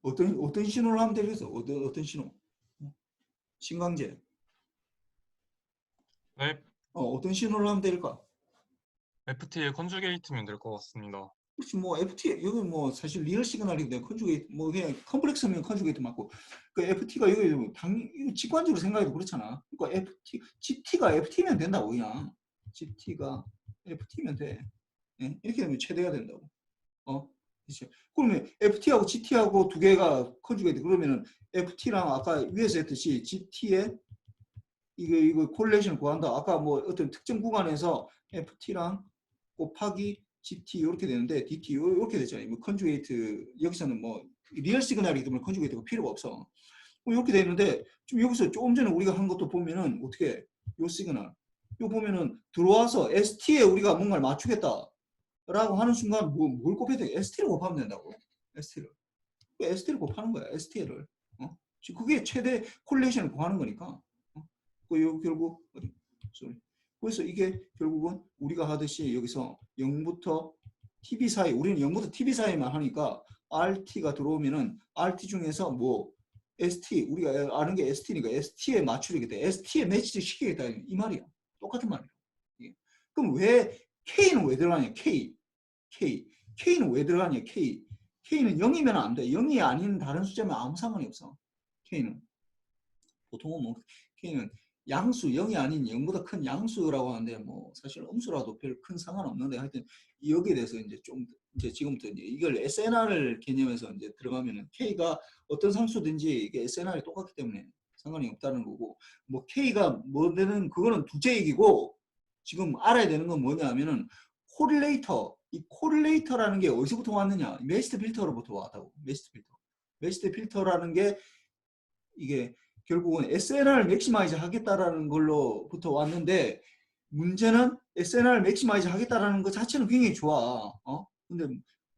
어떤 신호를 하면 되겠어? 어떤 신호? 신강제. 네, 어떤 신호를 하면 될까? FT의 컨주게이트면 될 것 같습니다. 그렇지 뭐 FT 여기 뭐 사실 리얼 시그널인데 컨주게이트 뭐 그냥 컴플렉스면 컨주게이트 맞고 그 FT가 여기 당연히 직관적으로 생각해도 그렇잖아. 그러니까 GT가 FT면 된다고 그냥 GT가 FT면 돼. 예? 이렇게 되면 최대가 된다고. 그렇지. 그러면 FT하고 GT하고 두 개가 컨주게이트 그러면은 FT랑 아까 위에서 했듯이 GT의 이거 콜레이션을 구한다. 아까 뭐 어떤 특정 구간에서 FT랑 곱하기 GT 이렇게 되는데 DT 이렇게 되잖아요. 뭐 컨주게이트 여기서는 뭐 리얼 시그널이기 때문에 컨주게이트가 필요가 없어. 이렇게 되는데 지금 여기서 조금 전에 우리가 한 것도 보면은 어떻게 요 시그널 요 보면은 들어와서 ST에 우리가 뭔가를 맞추겠다라고 하는 순간 뭘 곱해야 돼? ST를 곱하면 된다고. ST를 곱하는 거야. ST를. 지금 그게 최대 콜레이션을 구하는 거니까. 요 결국 어디? sorry. 그래서 이게 결국은 우리가 하듯이 여기서 0부터 TB 사이, 우리는 0부터 TB 사이만 하니까 RT가 들어오면은 RT 중에서 뭐 ST, 우리가 아는 게 ST니까 ST에 맞추겠다. ST에 매치 시키겠다. 이 말이야. 똑같은 말이야. 그럼 왜 K는 왜 들어가냐? K는 왜 들어가냐? K는 0이면 안 돼. 0이 아닌 다른 숫자면 아무 상관이 없어. K는. 보통은 뭐 K는 양수, 0이 아닌 0보다 큰 양수라고 하는데 뭐 사실 음수라도 별 큰 상관없는데 하여튼 여기에 대해서 이제 좀 이제 지금부터 이제 이걸 SNR 개념에서 이제 들어가면은 K가 어떤 상수든지 이게 SNR이 똑같기 때문에 상관이 없다는 거고 뭐 K가 뭐 되는 그거는 둘째 얘기고 지금 알아야 되는 건 뭐냐 하면은 코릴레이터 이 코릴레이터라는 게 어디서부터 왔느냐 메시트 필터로부터 왔다고 메시트 필터라는 게 이게 결국은 SNR 맥시마이즈 하겠다라는 걸로부터 왔는데 문제는 SNR 맥시마이즈 하겠다라는 것 자체는 굉장히 좋아. 근데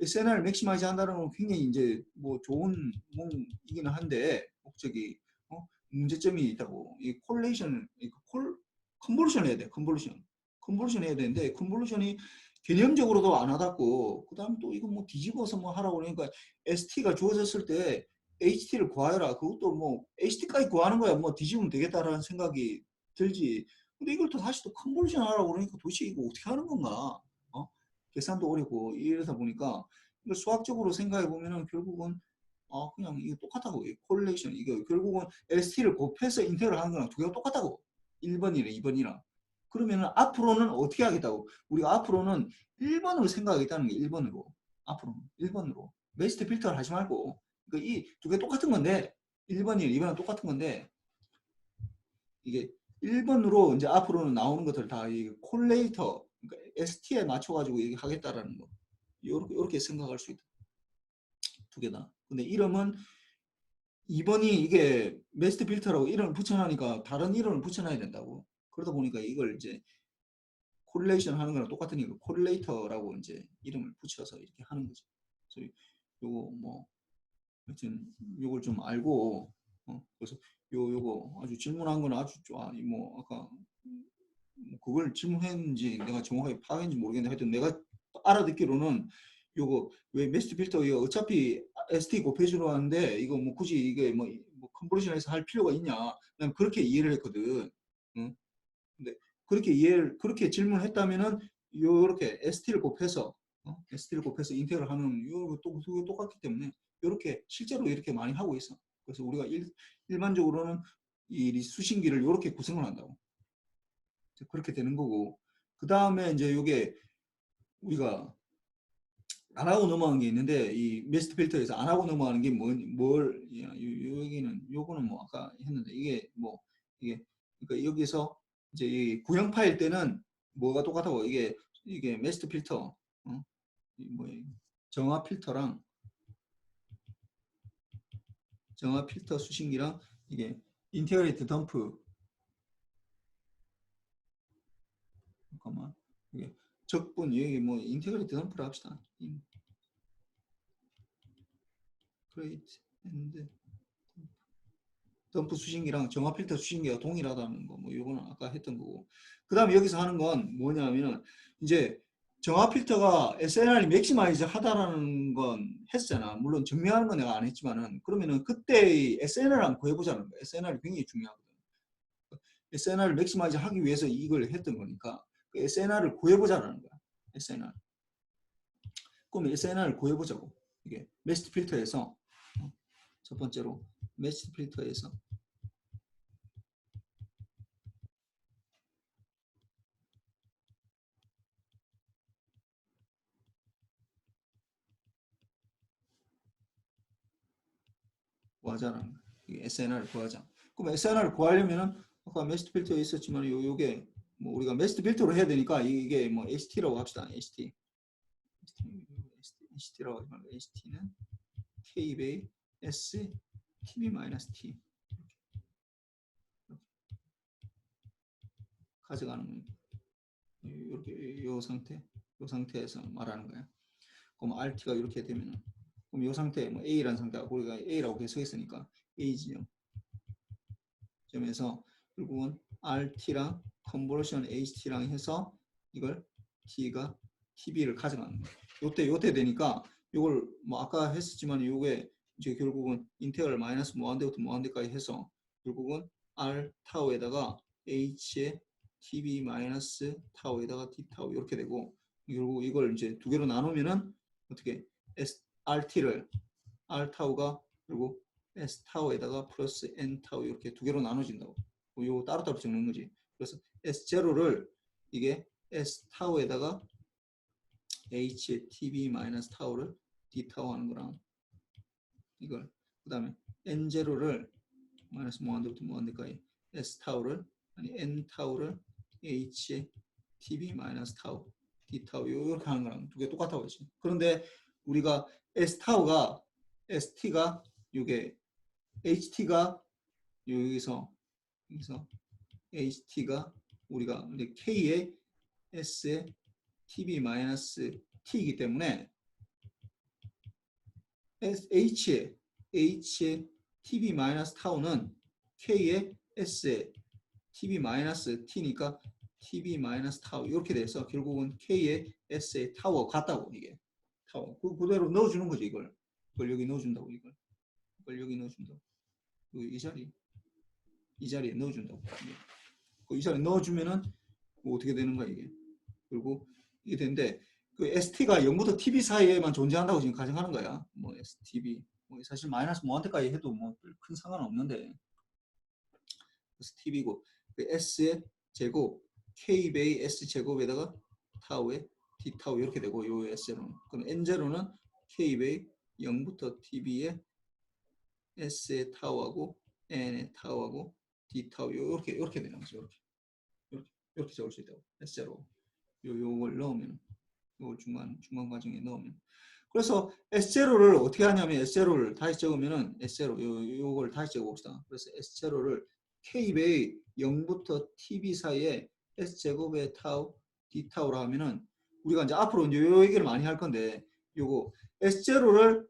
SNR 맥시마이즈 한다는 건 굉장히 이제 뭐 좋은 이기는 한데 목적이 문제점이 있다고. 이 콜레이션, 컨볼루션 해야 돼. 컨볼루션 해야 되는데 컨볼루션이 개념적으로도 안 와닿고 그다음 또 이거 뭐 뒤집어서 뭐 하라고 그러니까 ST가 주어졌을 때 HT를 구하여라. 그것도 뭐 HT까지 구하는 거야. 뭐 뒤집으면 되겠다라는 생각이 들지. 근데 이걸 또 다시 또 컨볼루션 하라고 그러니까 도대체 이거 어떻게 하는 건가? 계산도 어렵고 이러다 보니까 이거 수학적으로 생각해 보면은 결국은 그냥 이게 똑같다고. 콜레이션 이거 결국은 ST를 곱해서 인테그럴 하는 거랑 두 개가 똑같다고. 1번이랑 2번이랑. 그러면은 앞으로는 어떻게 하겠다고? 우리가 앞으로는 1번으로 생각하겠다는 게 1번으로. 앞으로는 1번으로. 메시트 필터를 하지 말고 이 두 개 똑같은 건데 1번이랑 2번은 똑같은 건데 이게 1번으로 이제 앞으로는 나오는 것들 다 이 콜레이터 그러니까 ST에 맞춰가지고 얘기 하겠다라는 거 이렇게 생각할 수 있다. 두 개다. 근데 이름은 2번이 이게 메시트 필터라고 이름을 붙여놔니까 다른 이름을 붙여놔야 된다고. 그러다 보니까 이걸 이제 콜레이션 하는 거랑 똑같으니까 콜레이터라고 이제 이름을 붙여서 이렇게 하는 거죠. 그래서 요거 뭐 하여튼 요걸 좀 알고 그래서 요거 아주 질문한 건 아주 좋아. 뭐 아까 뭐 그걸 질문했는지 내가 정확하게 파악했는지 모르겠는데 하여튼 내가 알아듣기로는 요거 왜 메시트 필터 이거 어차피 ST 곱해주러 하는데 이거 뭐 굳이 이게 뭐 컨버전해서 할 필요가 있냐? 난 그렇게 이해를 했거든. 응? 근데 그렇게 질문을 했다면은 요렇게 ST를 곱해서 ST를 곱해서 인테그럴 하는 요거 또 똑같기 때문에 요렇게 실제로 이렇게 많이 하고 있어. 그래서 우리가 일반적으로는 이 수신기를 요렇게 구성을 한다고. 그렇게 되는 거고 그 다음에 이제 요게 우리가 안 하고 넘어간 게 있는데 이 메시트 필터에서 안 하고 넘어가는 게 여기는 요거는 뭐 아까 했는데 이게 뭐 이게 그러니까 여기서 이제 이 구형 파일 때는 뭐가 똑같다고 이게 메시트 필터 뭐 정화 필터랑 정화 필터 수신기랑 이게 인테그레이트 덤프 잠깐만 이게 적분 여기 뭐 인테그레이트 덤프를 합시다. 인테그레이트 했는데 덤프 수신기랑 정화 필터 수신기가 동일하다는 거, 뭐 요거는 아까 했던 거고. 그 다음에 여기서 하는 건 뭐냐면은 이제 정화 필터가 SNR이 맥시마이즈 하다라는 건 했잖아. 물론 증명하는 건 내가 안 했지만은 그러면은 그때의 SNR을 한번 구해보자는 거야. SNR이 굉장히 중요하거든. SNR을 맥시마이즈 하기 위해서 이걸 했던 거니까 그 SNR을 구해보자는 거야. SNR. 그럼 SNR을 구해보자고. 이게 메시트 필터에서 첫 번째로 메시트 필터에서 구하자라는 거야. 이게 SNR을 구하자. 그럼 SNR을 구하려면은 아까 메시트 필터에 있었지만 요게 뭐 우리가 메시트 필터로 해야 되니까 이게 뭐 HT라고 합시다. HT. HT라고 하지 말고 HT는 K 베이 S TB 마이너스 T 가져가는 거예요. 이렇게 요 상태에서 말하는 거야. 그럼 RT가 이렇게 되면은 그럼 이 상태에 뭐 A라는 상태가 우리가 A라고 계속했으니까 A 지점 점에서 결국은 RT랑 컨버전 HT랑 해서 이걸 T가 TB를 가져가는 거예요. 요때 되니까 이걸 뭐 아까 했었지만 요게 이제 결국은 인테그럴 마이너스 무한대부터 무한대까지 해서 결국은 R 타우에다가 H의 TB 마이너스 타우에다가 D 타우 이렇게 되고 결국 이걸 이제 두 개로 나누면은 어떻게 RT를 R 타우가 그리고 S 타우에다가 플러스 N 타우 이렇게 두 개로 나눠진다고. 이거 따로따로 적는 거지. 그래서 S0를 이게 S 타우에다가 H의 TB 마이너스 타우를 D 타우 하는 거랑 이걸 그 다음에 N0를 마이너스 무한대부터 무한대까지 S 타우를 아니 N 타우를 H의 TB 마이너스 타우 D 타우 이렇게 하는 거랑 두 개 똑같다고 했지. 그런데 우리가 S 타우가 ST가 이게 HT가 여기서 HT가 우리가 이제 K의 S의 TB 마이너스 T이기 때문에 H의 TB 마이너스 타우는 K의 S의 TB 마이너스 T니까 TB 마이너스 타우 이렇게 돼서 결국은 K의 S의 타우가 같다고 이게 타우 그대로 넣어주는 거죠 이걸 여기 넣어준다고 이걸 여기 넣어준다고 이 자리에 넣어준다고 이 자리에 넣어주면은 뭐 어떻게 되는 거야 이게 그리고 이게 되는데 그 ST가 0부터 TB 사이에만 존재한다고 지금 가정하는 거야 뭐 STB 뭐 사실 마이너스 무한대까지 해도 뭐 큰 상관은 없는데 TB고 그 S의 제곱 K 베이 S 제곱에다가 타우에 D 타우 이렇게 되고 요 S0는 그럼 N0는 K 베이 0부터 TB에 S의 타우하고 N의 타우하고 D 타우 이렇게 되는 거죠. 이렇게 적을 수 있다고. S0 요걸 넣으면 요 중간 과정에 넣으면 그래서 S0를 어떻게 하냐면 S0를 다시 적으면은 S0 요걸 다시 적어 봅시다. 그래서 S0를 K 베이 0부터 TB 사이에 S 제곱의 타우 D 타우라 하면은 우리가 이제 앞으로 이제 요 얘기를 많이 할 건데 요거 S0를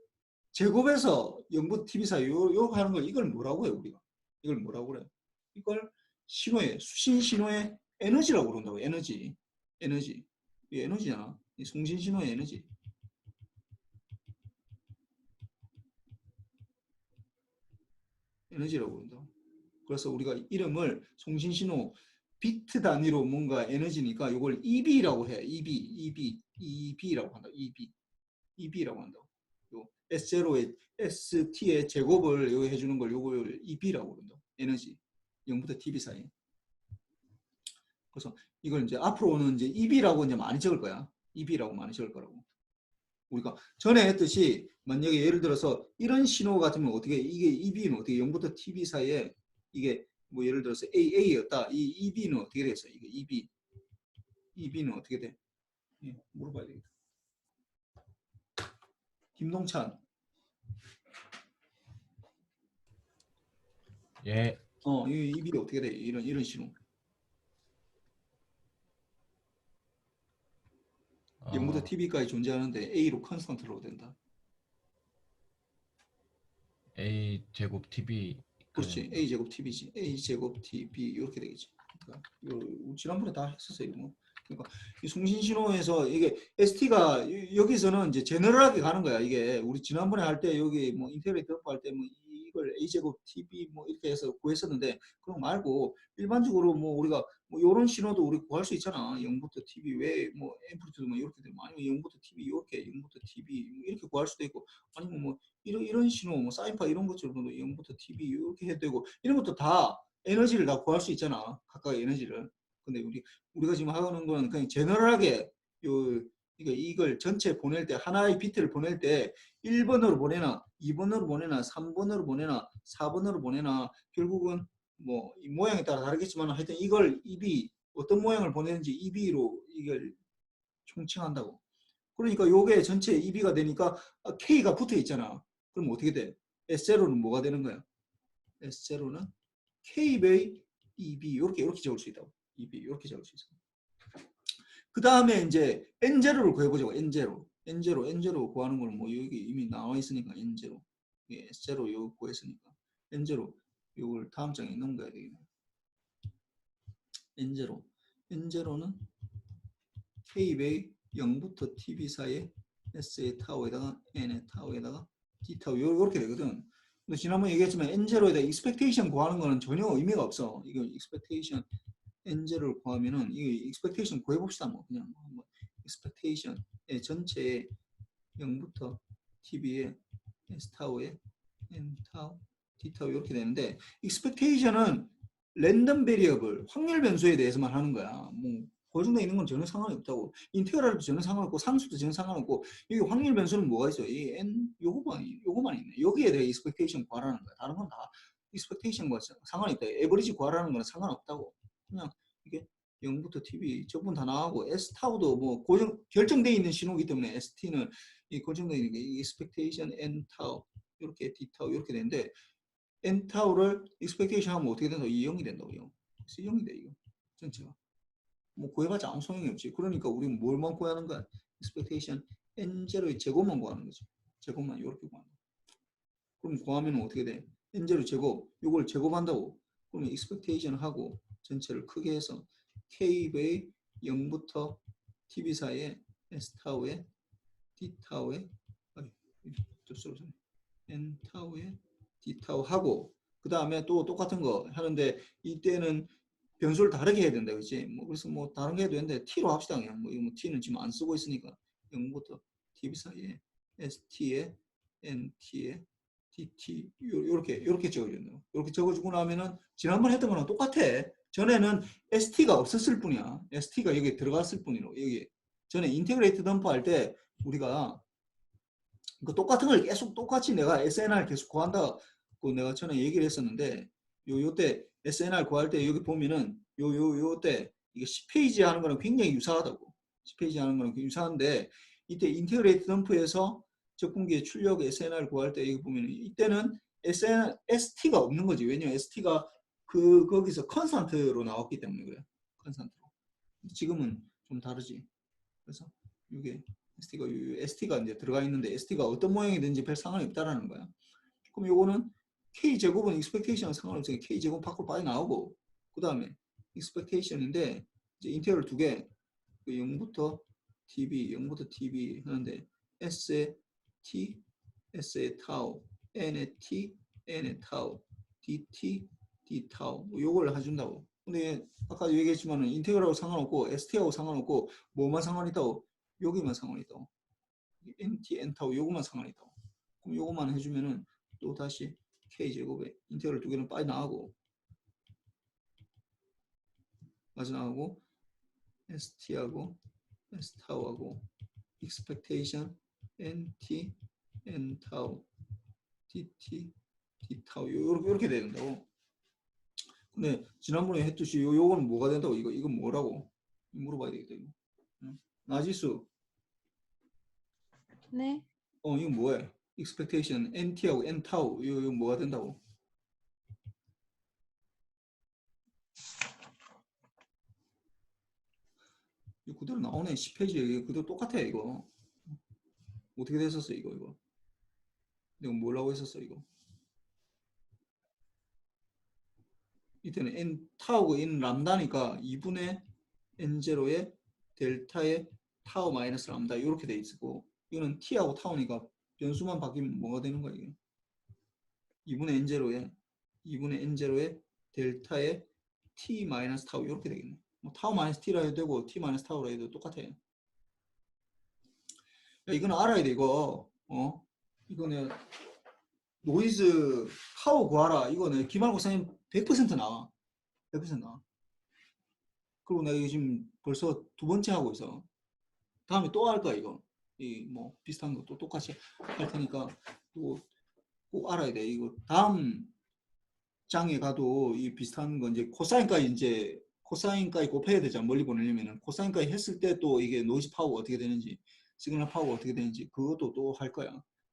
제곱에서 0부터 TB 사이 요 하는 걸 이걸 뭐라고 해요 우리가 이걸 뭐라고 그래요 이걸 신호의 수신 신호의 에너지라고 그런다고 에너지 이 에너지잖아 이 송신 신호의 에너지라고 그런다고 그래서 우리가 이름을 송신 신호 비트 단위로 뭔가 에너지니까 이걸 EB라고 해 EB라고 한다 EB라고 한다고 S0의 ST의 제곱을 여기 해주는 걸 요걸 EB라고 그런다. 에너지 0부터 TB 사이. 그래서 이걸 이제 앞으로는 이제 EB라고 이제 많이 적을 거야. EB라고 많이 적을 거라고. 우리가 전에 했듯이 만약에 예를 들어서 이런 신호 같으면 어떻게 이게 EB는 어떻게 0부터 TB 사이에 이게 뭐 예를 들어서 AA였다. 이 EB는 어떻게 되겠어? 이게 EB는 어떻게 돼? 예, 물어봐야 되겠다. 김동찬. 예. 이 EB가 어떻게 돼? 이런 신호. 0부터 TB까지 존재하는데 A로 컨스턴트로 된다. A 제곱 TB. 그렇지. A 제곱 TB지. A 제곱 TB 이렇게 되겠지. 그러니까 지난번에 다 했었어요. 이거. 그러니까 이 송신 신호에서 이게 ST가 여기서는 이제 제너럴하게 가는 거야. 이게 우리 지난번에 할 때 여기 뭐 인테그레이트 할 때 뭐 이걸 A 제곱 TB 뭐 이렇게 해서 구했었는데 그거 말고 일반적으로 뭐 우리가 뭐 이런 신호도 우리 구할 수 있잖아. 0부터 TB 왜 뭐 앰플리튜드 뭐 이렇게 되면 아니면 0부터 TB 이렇게 0부터 TB 이렇게 구할 수도 있고 아니면 뭐 이런 신호 뭐 사인파 이런 것처럼 0부터 TB 이렇게 해도 되고 이런 것도 다 에너지를 다 구할 수 있잖아. 각각의 에너지를. 근데 우리가 지금 하는 건 그냥 제너럴하게 이걸 전체 보낼 때 하나의 비트를 보낼 때 1번으로 보내나 2번으로 보내나 3번으로 보내나 4번으로 보내나 결국은 뭐 이 모양에 따라 다르겠지만 하여튼 이걸 EB 어떤 모양을 보내는지 EB로 이걸 총칭한다고. 그러니까 요게 전체 EB가 되니까 K가 붙어 있잖아. 그럼 어떻게 돼? S0는 뭐가 되는 거야? S0는 K 베이 EB 이렇게 적을 수 있다고. EB 이렇게 적을 수 있어. 그 다음에 이제 N0를 구해보자고. N0 구하는 거는 뭐 여기 이미 나와 있으니까 N0. 예, S0 요 구했으니까 N0 요걸 다음 장에 넣어야 되겠네. N0는 K 베이 0부터 TB 사이에 S의 타우에다가 N의 타우에다가 D 타우 요렇게 되거든. 근데 지난번에 얘기했지만 N0에다 expectation 구하는 거는 전혀 의미가 없어. 이거 expectation N0를 구하면은 이 expectation 구해봅시다. 뭐 그냥 뭐 expectation의 전체에 0부터 TB에 S 타우에 N 타우 D 타우 이렇게 되는데 expectation은 랜덤 베리어블 확률 변수에 대해서만 하는 거야. 뭐 고정되어 있는 건 전혀 상관이 없다고. 인테그랄도 전혀 상관없고 상수도 전혀 상관없고 여기 확률 변수는 뭐가 있어? 이 n 요거만 있네. 여기에 대해 expectation 구하라는 거야. 다른 건 다 expectation과 상관이 없다. 에버리지 구하라는 거는 상관없다고. 그냥 이게 0부터 tb 적분 다 나가고 s 타우도 뭐 결정되어 있는 신호이기 때문에 st는 이 고정되어 있는 게 expectation n 타우 이렇게 d 타우 이렇게 되는데 n 타우를 expectation 하면 어떻게 된다고? 0이 된다고. 0이 돼 이거 전체가. 뭐 구해봤자 아무 소용이 없지. 그러니까 우리는 뭘만 구하는 거야? expectation n0의 제곱만 구하는 거지. 제곱만 이렇게 구하는 거야. 그럼 구하면 어떻게 돼? n0 제곱 이걸 제곱한다고. 그러면 expectation 하고 전체를 크게 해서 k의 0부터 tb 사이에 s 타우에 d 타우에 n 타우에 d 타우 하고 그 다음에 또 똑같은 거 하는데 이때는 변수를 다르게 해야 된다, 그렇지? 뭐 그래서 뭐 다른 게 해도 되는데 t로 합시다 그냥. 뭐 이거 뭐 t는 지금 안 쓰고 있으니까 0부터 tb 사이에 st에 nt에 dt 요렇게 적어준다. 이렇게 적어주고 나면은 지난번 했던 거랑 똑같아. 전에는 st가 없었을 뿐이야. st가 여기 들어갔을 뿐이로. 여기 전에 인테그레이트 덤프 할 때 우리가 그 똑같은 걸 계속 똑같이 내가 SNR 계속 구한다고 내가 전에 얘기를 했었는데 요때 SNR 구할 때 여기 보면은 요때 이게 10페이지 하는 거랑 굉장히 유사하다고. 10페이지 하는 거랑 유사한데 이때 인테그레이트 덤프에서 적분기의 출력 SNR 구할 때 여기 보면은 이때는 ST가 없는 거지. 왜냐면 ST가 거기서 컨스탄트로 나왔기 때문에 그래. 컨스탄트로. 지금은 좀 다르지. 그래서 이게 ST가 이제 들어가 있는데 ST가 어떤 모양이 되는지 별 상관이 없다라는 거야. 그럼 요거는 K제곱은 expectation은 상관없으니까 K제곱 밖으로 빠져나오고 그 다음에 expectation인데 이제 인테그럴 두 개 0부터 TB 하는데 S의 T, S의 타우, N의 T, N의 타우, DT, D 타우 뭐 요걸 해준다고. 근데 아까 얘기했지만은 인테그럴하고 상관없고 ST하고 상관없고 뭐만 상관이 있다고? 여기만 상관이 있다고. NT, N타우 요거만 상관이 있다고. 그럼 요거만 해주면은 또 다시 K제곱에 인테그럴 두 개는 빠져나가고 빠져나가고 ST하고 S타우하고 expectation NT, N타우 DT, D타우 요렇게 된다고. 근데 지난번에 했듯이 요거는 뭐가 된다고? 이거 뭐라고? 물어봐야 되겠다 이거. 응? 나지수 네. 이거 뭐야? expectation NT하고 N타우 이거 뭐가 된다고? 이거 그대로 나오네. 10페이지에 그대로 똑같아 이거. 어떻게 됐었어 이거. 내가 뭐라고 했었어 이거. 이때는 N타우가 N 람다니까 2분의 N0의 델타의 타우 마이너스 람다 이렇게 돼 있고 이거는 T하고 타우니까 변수만 바뀌면 뭐가 되는 거야 이게. 2분의 N0의 델타의 T 마이너스 타우 이렇게 되겠네. 뭐 타우 마이너스 T라 해도 되고 T 마이너스 타우라 해도 똑같아. 야, 이거는 알아야 돼 이거. 이거는 노이즈 타우 구하라. 이거는 기말고 선생님 100% 나와. 100% 나와. 그리고 내가 이거 지금 벌써 두 번째 하고 있어. 다음에 또 할 거야 이거. 이 뭐 비슷한 것도 똑같이 할 테니까 꼭 알아야 돼. 이거 다음 장에 가도 이 비슷한 건 이제 코사인까지 곱해야 되잖아. 멀리 보내려면은 코사인까지 했을 때 또 이게 노이즈 파워가 어떻게 되는지 시그널 파워가 어떻게 되는지 그것도 또 할 거야.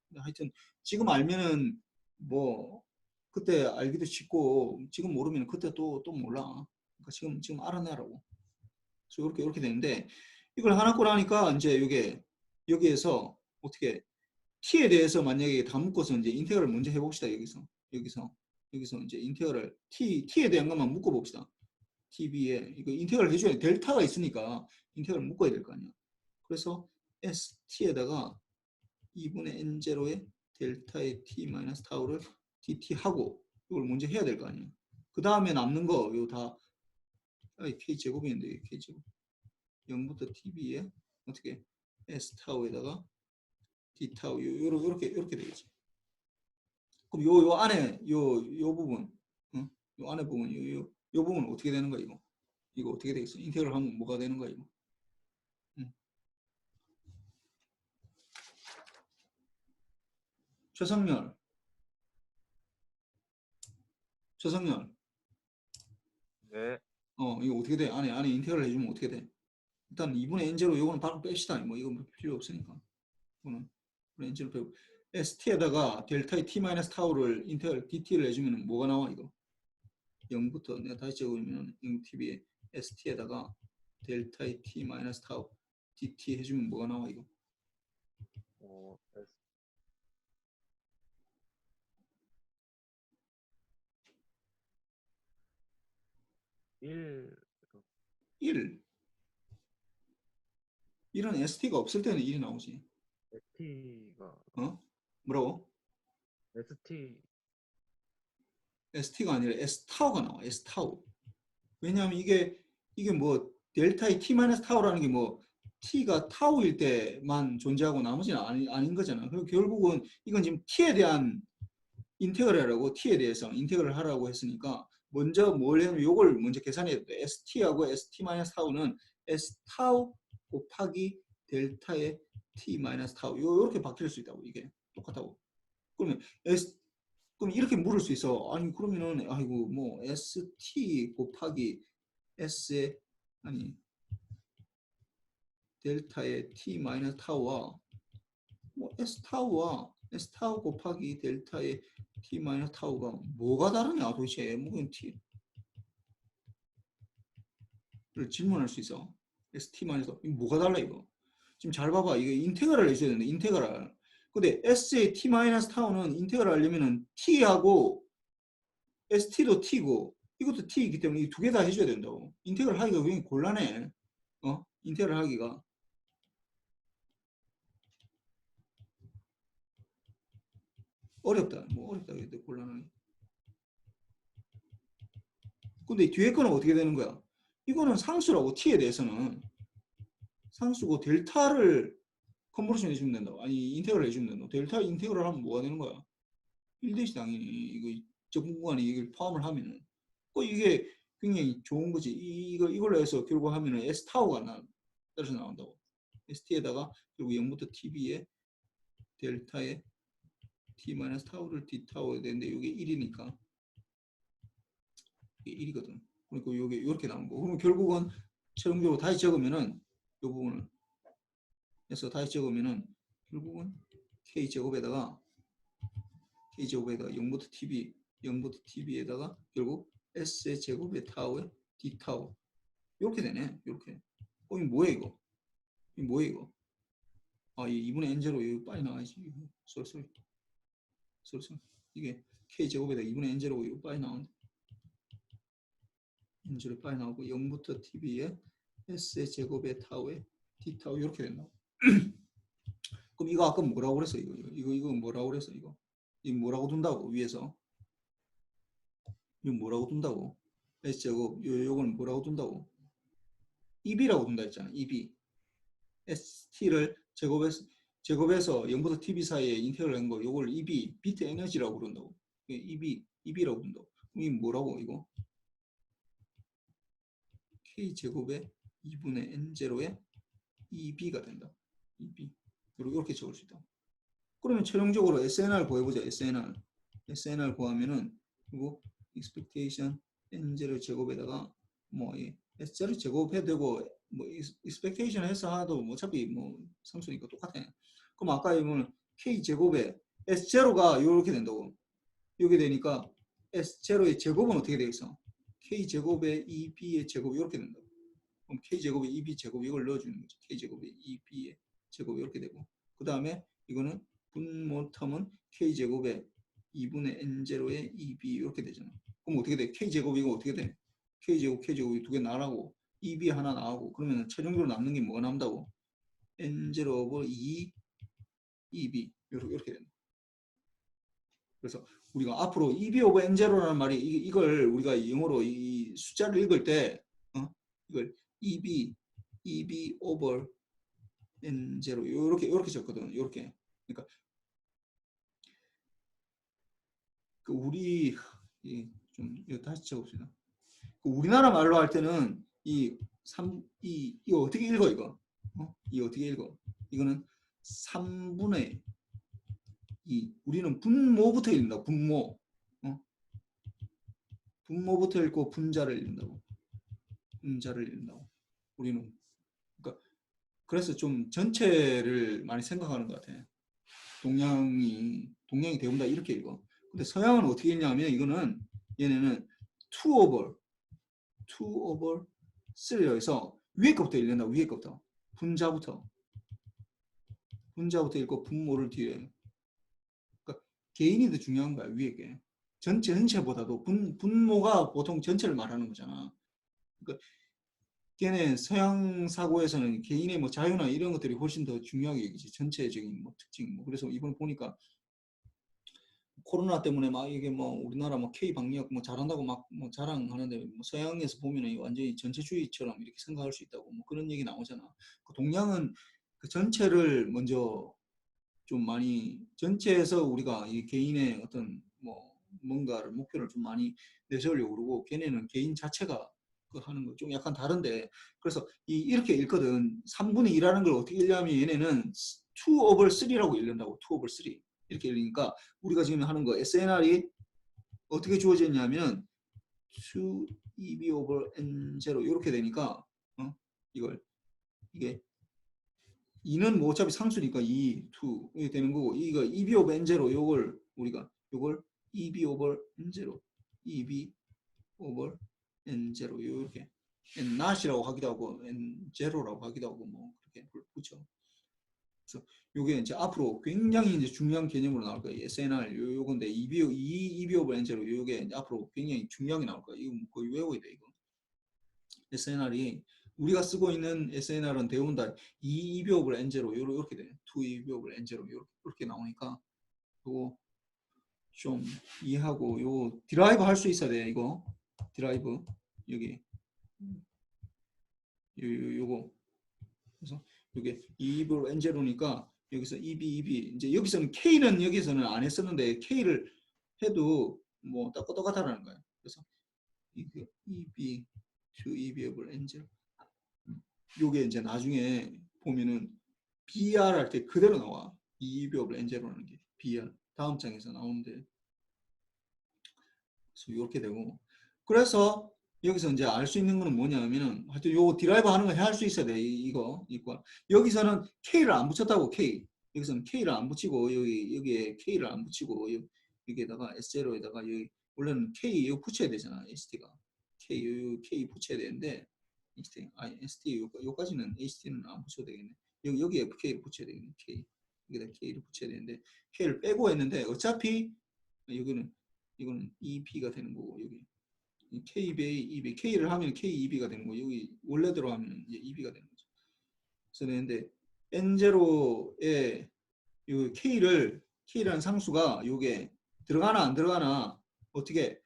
근데 하여튼 지금 알면은 뭐 그때 알기도 쉽고 지금 모르면 그때 또 몰라. 그러니까 지금 알아내라고. 그래서 이렇게 되는데 이걸 하나꼴 하니까 이제 이게 여기에서 어떻게 t에 대해서 만약에 다 묶어서 이제 인테그랄을 먼저 해봅시다. 여기서 이제 인테그랄 t에 대한 것만 묶어봅시다. tb에 이거 인테그랄 해줘야 돼. 델타가 있으니까 인테그랄 묶어야 될 거 아니야. 그래서 st에다가 2분의 n0의 델타의 t 마이너스 타우를 dt 하고 이걸 먼저 해야 될 거 아니야. 그 다음에 남는 거 이거 다 k 제곱인데 k 제곱 0부터 tb에 어떻게 s 타우에다가 d 타우 요렇게 되겠지. 그럼 요 안에 요 부분, 요 안에 부분 요 부분 어떻게 되는 거야 이거? 이거 어떻게 되겠어? 인테그랄 하면 뭐가 되는 거야 이거? 최성렬 네. 이거 어떻게 돼? 안에 인테그랄 해주면 어떻게 돼? 일단 2분의 n0 요거는 바로 뺍시다. 뭐 이거 필요 없으니까. 이거는 n0 빼고 st에다가 델타의 t 마이너스 타우를 인테그랄 dt를 해주면 뭐가 나와 이거? 0부터 내가 다시 적으면 0tb에 st에다가 델타의 t 마이너스 타우 dt 해주면 뭐가 나와 이거? S 1 1. 1은 st가 없을 때는 1이 나오지. ST가 뭐라고? st가 아니라 s타우가 나와. s타우. 왜냐하면 이게 뭐 델타의 t 마이너스 타우라는 게 뭐 t가 타우일 때만 존재하고 나머지는 아닌 거잖아. 그리고 결국은 이건 지금 t에 대한 인테그랄하고 t에 대해서 인테그랄 하라고 했으니까 먼저 뭘 하면 이걸 먼저 계산해야 돼. st하고 st 마이너스 타우는 s 타우 곱하기 델타의 t 마이너스 타우 이렇게 바뀔 수 있다고. 이게 똑같다고. 그러면 그럼 이렇게 물을 수 있어. 아니 그러면은 아이고 뭐 st 곱하기 s의 델타의 t 마이너스 타우와 뭐 s 타우 곱하기 델타의 t 마이너스 타우가 뭐가 다르냐 도대체. 뭐 t를 질문할 수 있어. st 마이너스 타우 이거 뭐가 달라 이거. 지금 잘 봐봐. 이거 인테그랄 해줘야 되는데 인테그랄. 근데 s의 t 마이너스 타우는 인테그랄 하려면은 t하고 st도 t고 이것도 t이기 때문에 이 두 개 다 해줘야 된다고. 인테그랄 하기가 굉장히 곤란해. 인테그랄 하기가. 어렵다. 뭐 어렵다. 근데 곤란하게. 근데 뒤에 거는 어떻게 되는 거야? 이거는 상수라고 t에 대해서는 상수고 델타를 컨버전 해주면 된다고. 아니 인테그랄 해주면 된다고. 델타 인테그랄 하면 뭐가 되는 거야? 1대시 당연히 이거 적분 구간에 이걸 포함을 하면은 이게 굉장히 좋은 거지. 이걸로 해서 결국 하면은 S 타우가 따라서 나온다고. ST에다가 결국 0부터 TB에 델타에 T 마이너스 타우를 D 타우가 되는데 이게 1이니까 이게 1이거든. 그러니까 이게 이렇게 나온 거. 그럼 결국은 최종적으로 다시 적으면은 이 부분을 해서 다시 적으면은 결국은 K 제곱에다가 0부터 TB에다가 결국 S의 제곱의 타우에 D 타우 이렇게 되네. 이렇게. 이거 뭐야 이거? 이거 뭐야 이거? 이 2분의 N0 이거 빨리 나와야지. 쏠. 이게 K 제곱에다 2분의 N0 이거 빨리 나온다. N0 빨리 나오고 0부터 TB에 S의 제곱의 타우에 D 타우 이렇게 된다고. 그럼 이거 아까 뭐라고 그랬어? 이거 뭐라고 그랬어? 이거 뭐라고 둔다고 위에서? 이거 뭐라고 둔다고? S제곱 요거는 뭐라고 둔다고? EB라고 둔다 했잖아. EB. ST를 제곱에서 0부터 TB 사이에 인테그랄 한 거 요걸 EB, 비트 에너지라고 그런다고. EB라고 둔다고. 그럼 이 뭐라고 이거? K 제곱에 2분의 N0에 EB가 된다. EB. 그리고 이렇게 적을 수 있다. 그러면 최종적으로 SNR 구해보자. SNR 구하면은 그리고 expectation N0 제곱에다가 뭐 S0 제곱해도 되고 뭐 expectation 해서 하도 뭐 어차피 뭐 상수니까 똑같아. 그럼 아까 이거는 K 제곱에 S0가 이렇게 된다고. 이렇게 되니까 S0의 제곱은 어떻게 되겠어? K 제곱에 2B의 제곱 이렇게 된다고. 그럼 K 제곱에 2B 제곱 이걸 넣어주는 거죠. K 제곱에 2B의 제곱 이렇게 되고. 그 다음에 이거는 분모 텀은 K 제곱에 2분의 N0에 2B 이렇게 되잖아. 그럼 어떻게 돼? K 제곱 이거 어떻게 돼? K 제곱 K 제곱이 두 개 나가고 2B 하나 나가고 그러면 최종적으로 남는 게 뭐가 남다고? N0 오버 2B 이렇게 된다. 그래서 우리가 앞으로 2B 오버 N0라는 말이 이걸 우리가 영어로 이 숫자를 읽을 때 이걸 2B 오버 N0 이렇게 적거든. 이렇게. 그러니까 그 우리 좀 이거 다시 적읍시다. 그 우리나라 말로 할 때는 이거 어떻게 읽어 이거? 이거 어떻게 읽어? 이거는 3분의 2. 우리는 분모부터 읽는다. 분모. 분모부터 읽고 분자를 읽는다고. 분자를 읽는다고. 우리는 그러니까 그래서 좀 전체를 많이 생각하는 것 같아. 동양이 대부분 다 이렇게 읽어. 근데 서양은 어떻게 읽냐면 이거는 얘네는 2 over 3로 해서 위에 것부터 읽는다. 위에 것부터. 분자부터 읽고 분모를 뒤에. 그러니까 개인이 더 중요한 거야. 위에 게. 전체보다도 분모가 보통 전체를 말하는 거잖아. 그러니까 걔네 서양 사고에서는 개인의 뭐 자유나 이런 것들이 훨씬 더 중요하게 여기지. 전체적인 뭐 특징. 뭐 그래서 이번 보니까 코로나 때문에 막 이게 뭐 우리나라 뭐 K 방역 뭐 잘한다고 막 뭐 자랑하는데 뭐 서양에서 보면은 완전히 전체주의처럼 이렇게 생각할 수 있다고 뭐 그런 얘기 나오잖아. 그 동양은 그 전체를 먼저 좀 많이 전체에서 우리가 이 개인의 어떤 뭐 뭔가를 목표를 좀 많이 내세우려고 그러고 걔네는 개인 자체가 그 하는 거 좀 약간 다른데 그래서 이렇게 읽거든. 3분의 2라는 걸 어떻게 읽냐면 얘네는 2 over 3라고 읽는다고. 2 over 3 이렇게 읽으니까 우리가 지금 하는 거 SNR이 어떻게 주어졌냐면 2EB over N0 이렇게 되니까 이게 2는 뭐 어차피 상수니까 2 이렇게 되는 거고 이거 EB over N0 요걸 우리가 요걸 EB over N0 EB over N0 이렇게 N-not이라고 하기도 하고 N0라고 하기도 하고 뭐 그렇게 붙여. 그래서 요게 이제 앞으로 굉장히 이제 중요한 개념으로 나올 거예요. SNR 요건데 EB over N0 요게 이제 앞으로 굉장히 중요하게 나올 거예요. 이거 거의 외워야 돼 이거. SNR이 우리가 쓰고 있는 SNR은 대부분 다 EB over N0 이렇게 돼. 2 EB over N0 이렇게 나오니까 요거 좀 이해하고 요 드라이브 할 수 있어야 돼 이거. 드라이브 여기 요거 그래서 이게 EB over N0니까 여기서 EB 이제 여기서는 K는 여기서는 안 했었는데 K를 해도 뭐 똑같다라는 거예요. 그래서 이게 EB to EB over N0 요게 이제 나중에 보면은 BR 할 때 그대로 나와. EB over N0라는 게 BR 다음 장에서 나오는데 그래서 이렇게 되고 그래서 여기서 이제 알 수 있는 거는 뭐냐면은 하여튼 요 드라이브 하는 거 할 수 있어야 돼. 이거 여기서는 K를 안 붙였다고 K 여기서는 K를 안 붙이고 여기에 K를 안 붙이고 여기에다가 S0에다가 여기 원래는 K 이거 붙여야 되잖아. ST가 K 붙여야 되는데 ST 요까지는 HT는 안 붙여도 되겠네. 여기에 K를 붙여야 되겠네. 여기다 K를 붙여야 되는데 K를 빼고 했는데 어차피 이거는 EP가 되는 거고 여기 KB, EB, K를 하면 KEB가 되는 거고 여기 원래대로 하면 이제 EB가 되는 거죠. 그래서 되는데 N0에 요 K라는 상수가 요게 들어가나 안 들어가나 어떻게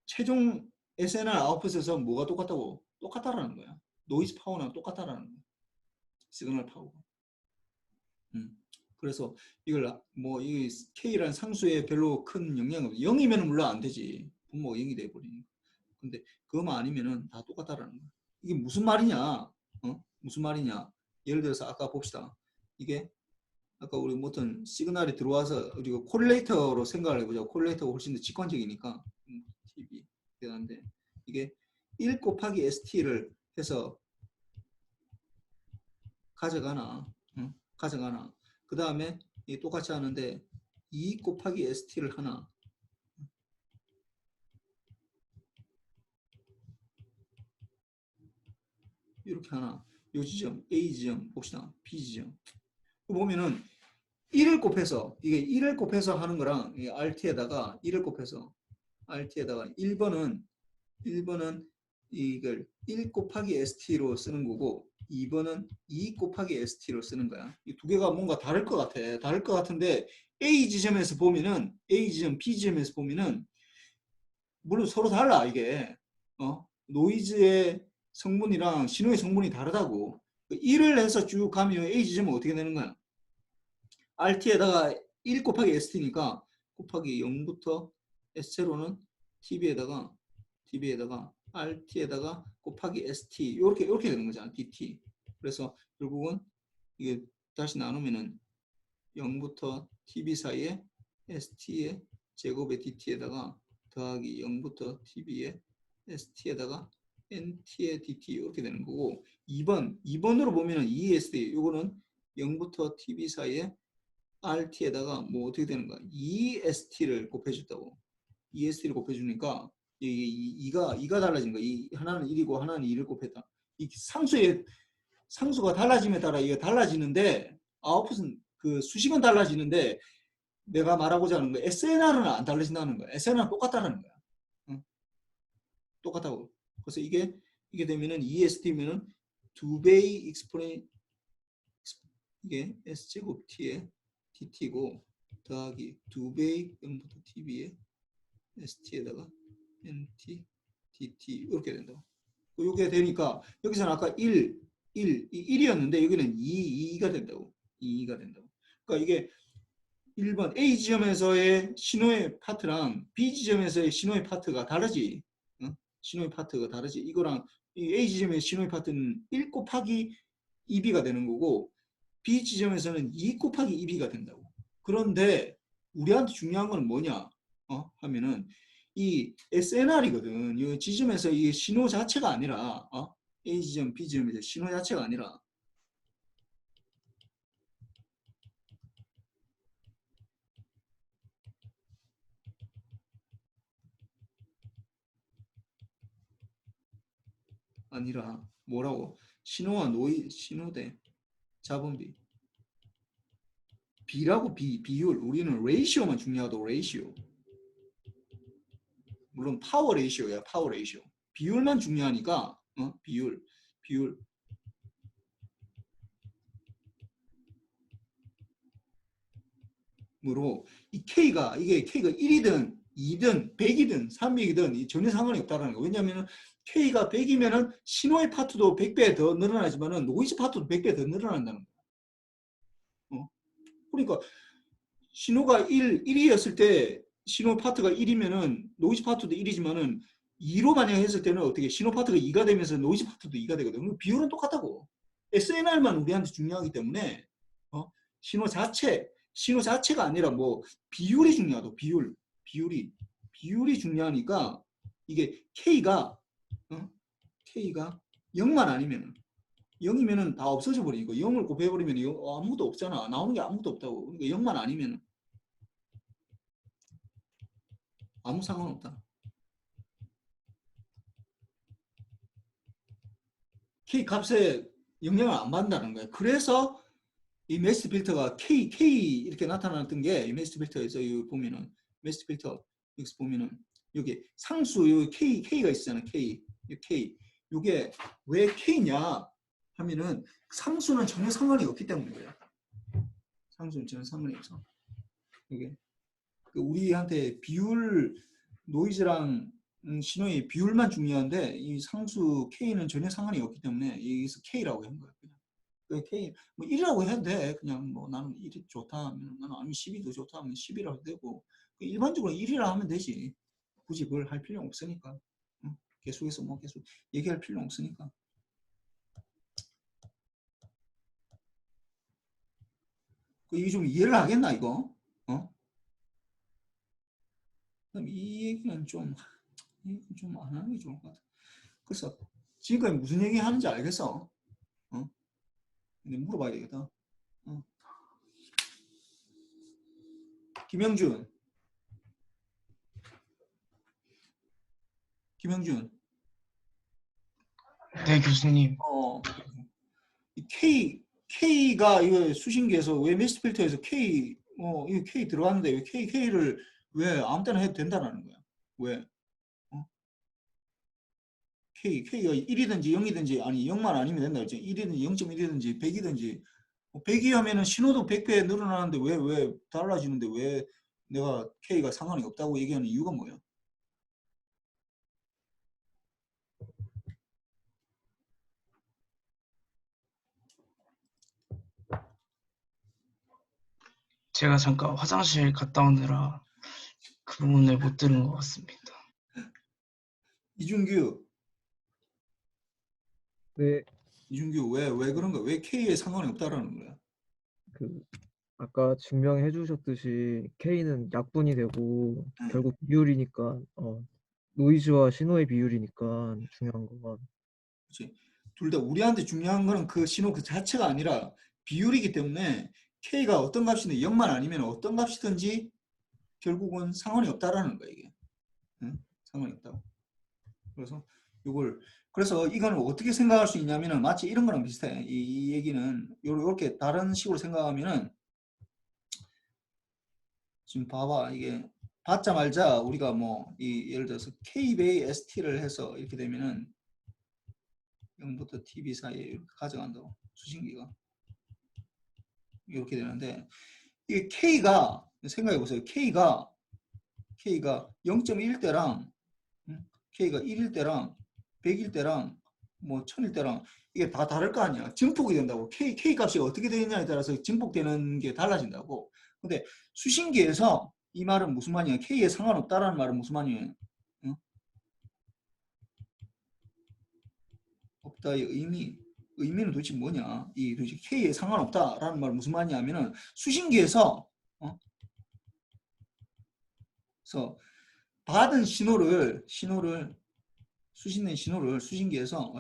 최종 SNR 아웃풋에서 뭐가 똑같다고? 똑같다라는 거야. 노이즈 파워랑 똑같다라는 거야. 시그널 파워가. 그래서 이걸 뭐 이 K라는 상수에 별로 큰 영향이 없어. 0이면 물론 안 되지. 분모가 0이 돼 버리니까. 근데 그것만 아니면은 다 똑같다라는 거야. 이게 무슨 말이냐? 무슨 말이냐? 예를 들어서 아까 봅시다. 이게 아까 우리 어떤 시그널이 들어와서 우리가 콜레이터로 생각을 해보자. 콜레이터가 훨씬 더 직관적이니까 TV 대단한데 이게 1 곱하기 ST를 해서 가져가나, 응? 가져가나. 그 다음에 똑같이 하는데 2 곱하기 st를 하나. 이렇게 하나. 요 지점 A 지점 봅시다. B 지점. 보면은 1을 곱해서 이게 1을 곱해서 하는 거랑 이 RT에다가 1을 곱해서 RT에다가 1번은 이걸 1 곱하기 ST로 쓰는 거고 2번은 2 곱하기 ST로 쓰는 거야. 이 두 개가 뭔가 다를 것 같아. 다를 것 같은데 A 지점에서 보면은 A 지점, B 지점에서 보면은 물론 서로 달라 이게. 노이즈의 성분이랑 신호의 성분이 다르다고. 1을 해서 쭉 가면 A 지점은 어떻게 되는 거야? RT에다가 1 곱하기 ST니까 곱하기 0부터 S0는 TB에다가 RT에다가 곱하기 ST 이렇게 되는 거잖아. DT. 그래서 결국은 이게 다시 나누면은 0부터 TB 사이에 ST의 제곱의 DT에다가 더하기 0부터 TB의 ST에다가 NT의 DT 이렇게 되는 거고 2번으로 보면은 ESD 요거는 0부터 TB 사이에 RT에다가 뭐 어떻게 되는 거야? EST를 곱해줬다고. EST를 곱해주니까 이가 달라진 거야. 이 하나는 1이고 하나는 2를 곱했다. 이 상수가 달라짐에 따라 이게 달라지는데 아웃풋은 그 수식은 달라지는데 내가 말하고자 하는 거 SNR은 안 달라진다는 거야. SNR은 똑같다는 거야. 응? 똑같다고. 그래서 이게 되면은 EST면은 2배의 익스포넨 이게 S제곱 T의 DT고 더하기 2배의 0부터 TB의 ST에다가 NT, DT 이렇게 된다고. 이게 되니까 여기서는 아까 1이었는데 여기는 2가 된다고. 2가 된다고. 그러니까 이게 1번 A 지점에서의 신호의 파트랑 B 지점에서의 신호의 파트가 다르지. 응? 신호의 파트가 다르지. 이거랑 이 A 지점의 신호의 파트는 1 곱하기 2B가 되는 거고 B 지점에서는 2 곱하기 2B가 된다고. 그런데 우리한테 중요한 건 뭐냐? 하면은 이 SNR이거든. 이 지점에서 이 신호 자체가 아니라 A 지점, B 지점에서 신호 자체가 아니라 뭐라고? 신호와 신호대 자본비 B라고 비율 우리는 레이시오만 중요하다고 레이시오. 물론 파워 레이시오야 파워 레이시오. 비율만 중요하니까 비율 으로 이 K가 1이든 2든 100이든 300이든 전혀 상관이 없다는 거예요. 왜냐하면 K가 100이면은 신호의 파트도 100배 더 늘어나지만은 노이즈 파트도 100배 더 늘어난다는 거예요. 그러니까 신호가 1이었을 때 신호 파트가 1이면은 노이즈 파트도 1이지만은 2로 만약 했을 때는 어떻게 신호 파트가 2가 되면서 노이즈 파트도 2가 되거든요. 비율은 똑같다고. SNR만 우리한테 중요하기 때문에 신호 자체가 아니라 뭐 비율이 중요하다. 비율이 중요하니까 이게 K가 0만 아니면은 0이면은 다 없어져 버리니까 0을 곱해버리면 아무것도 없잖아. 나오는 게 아무것도 없다고. 그러니까 0만 아니면은 아무 상관없다. K 값에 영향을 안 받는다는 거야. 그래서 이 메스 필터가 K 이렇게 나타났던 게 이 메스 필터에서 여기 보면은 메스 필터 여기서 보면은 여기 상수 여기 K가 있잖아. K 이게 왜 K냐 하면은 상수는 전혀 상관이 없기 때문이에요. 상수는 전혀 상관이 없어. 이게 우리한테 비율 노이즈랑 신호의 비율만 중요한데 이 상수 K는 전혀 상관이 없기 때문에 여기서 K라고 한 거예요. 그냥 K 뭐 1이라고 해도 돼. 그냥 뭐 나는 1이 좋다 하면 나는 아니면 10이 더 좋다 하면 10이라고 해도 되고 일반적으로 1이라 하면 되지. 굳이 그걸 할 필요 없으니까. 계속해서 뭐 계속 얘기할 필요 없으니까. 이게 좀 이해를 하겠나 이거? 그럼 이 얘기는 좀 안 하는 게 좋을 것 같아. 그래서 지금까지 무슨 얘기 하는지 알겠어? 어? 근데 물어봐야 되겠다. 어. 김영준. 네, 교수님. 이 K가 이거 수신기에서 왜 메시 필터에서 K 이거 K 들어갔는데 왜 K를 왜 아무 때나 해도 된다는 거야? 왜? K가 1이든지 0이든지 아니 0만 아니면 된다 그랬지. 1이든지 0.1이든지 100이든지 100이 하면은 신호도 100배 늘어나는데 왜 달라지는데 왜 내가 K가 상관이 없다고 얘기하는 이유가 뭐야? 제가 잠깐 화장실 갔다 오느라 그 부분을 못 들은 것 같습니다. 이준규 네, 왜 그런 거야? 왜 K에 상관이 없다라는 거야? 그 아까 증명해 주셨듯이 K는 약분이 되고 결국 비율이니까 노이즈와 신호의 비율이니까 중요한 건 그렇지. 둘 다 우리한테 중요한 거는 그 신호 그 자체가 아니라 비율이기 때문에 K가 어떤 값이든 0만 아니면 어떤 값이든지 결국은 상관이 없다라는 거야 이게. 응? 상관이 없다고. 그래서 이거는 어떻게 생각할 수 있냐면은 마치 이런 거랑 비슷해. 이 얘기는 요렇게 다른 식으로 생각하면은 지금 봐봐 이게 받자말자 우리가 뭐 예를 들어서 K-베이 ST를 해서 이렇게 되면은 0부터 TB 사이에 이렇게 가져간다고 수신기가 이렇게 되는데 이게 K가 생각해 보세요. K가 0.1 때랑 K가 1일 때랑 100일 때랑 뭐 1000일 때랑 이게 다 다를 거 아니야. 증폭이 된다고. K 값이 어떻게 되느냐에 따라서 증폭되는 게 달라진다고. 근데 수신기에서 이 말은 무슨 말이야? K에 상관없다라는 말은 무슨 말이에요? 응? 없다의 의미는 도대체 뭐냐? 이 도대체 K에 상관없다라는 말은 무슨 말이냐면은 수신기에서 그래서 받은 신호를 수신된 신호를 수신기에서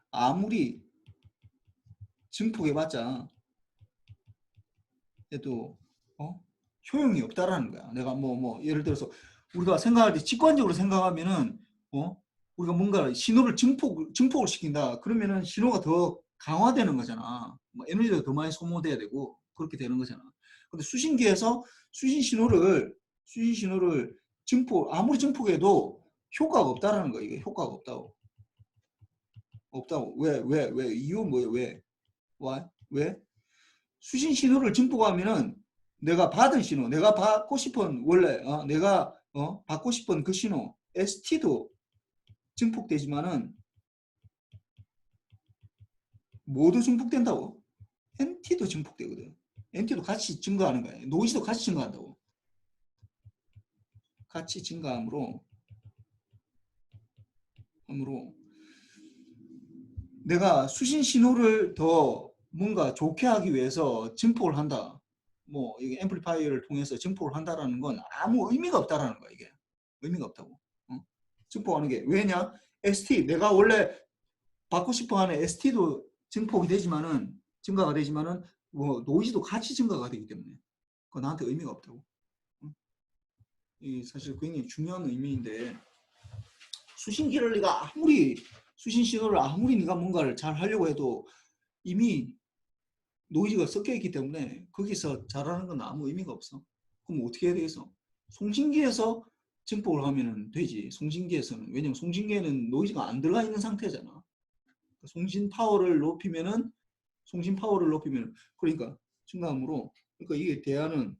아무리 증폭해봤자 해도 효용이 없다라는 거야. 내가 예를 들어서 우리가 생각할 때 직관적으로 생각하면은 우리가 뭔가 신호를 증폭을 시킨다. 그러면은 신호가 더 강화되는 거잖아. 뭐 에너지가 더 많이 소모돼야 되고 그렇게 되는 거잖아. 근데 수신기에서 수신 신호를 아무리 증폭해도 효과가 없다라는 거야. 이게 효과가 없다고. 왜? 이유는 뭐예요? 왜? 수신 신호를 증폭하면은 내가 받은 신호, 내가 받고 싶은 원래 내가 받고 싶은 그 신호 ST도 증폭되지만은 모두 증폭된다고. NT도 증폭되거든. NT도 같이 증가하는 거야. 노이즈도 같이 증가한다고. 같이 증가함으로 내가 수신 신호를 더 뭔가 좋게 하기 위해서 증폭을 한다. 뭐 이게 앰플리파이어를 통해서 증폭을 한다라는 건 아무 의미가 없다라는 거야. 이게 의미가 없다고. 증폭하는 게 왜냐? ST 내가 원래 받고 싶어하는 ST도 증가가 되지만은 뭐 노이즈도 같이 증가가 되기 때문에 그건 나한테 의미가 없다고. 이 사실 굉장히 중요한 의미인데 수신기를 네가 수신 신호를 아무리 네가 뭔가를 잘 하려고 해도 이미 노이즈가 섞여 있기 때문에 거기서 잘하는 건 아무 의미가 없어. 그럼 어떻게 해야 되겠어? 송신기에서 증폭을 하면 되지. 송신기에서는. 왜냐면 송신기에는 노이즈가 안 들어가 있는 상태잖아. 송신 파워를 높이면 그러니까 증가함으로 그러니까 이게 대안은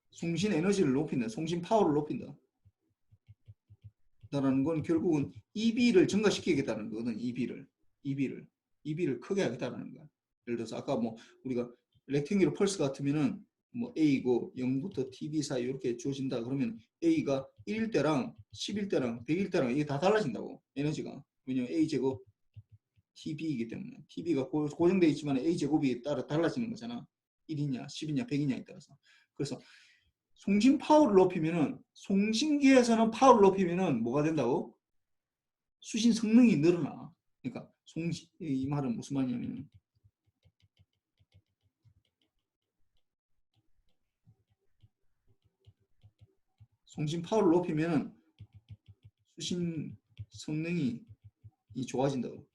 송신 에너지를 높인다. 송신 파워를 높인다. 라는 건 결국은 EB를 증가시키겠다는 거거든. EB를 크게 하겠다는 거야. 예를 들어서 아까 뭐 우리가 렉탱귤 펄스 같으면은 뭐 A고 0부터 TB 사이 이렇게 주어진다. 그러면 A가 1일 때랑 10일 때랑 100일 때랑 이게 다 달라진다고. 에너지가. 왜냐면 A 제곱 TB이기 때문에 TB가 고정되어 있지만 A 제곱이 따라 달라지는 거잖아. 1이냐 10이냐 100이냐에 따라서. 그래서 송신 파워를 높이면은 송신기에서는 파워를 높이면은 뭐가 된다고? 수신 성능이 늘어나. 그러니까 이 말은 무슨 말이냐면 송신 파워를 높이면은 수신 성능이 좋아진다고.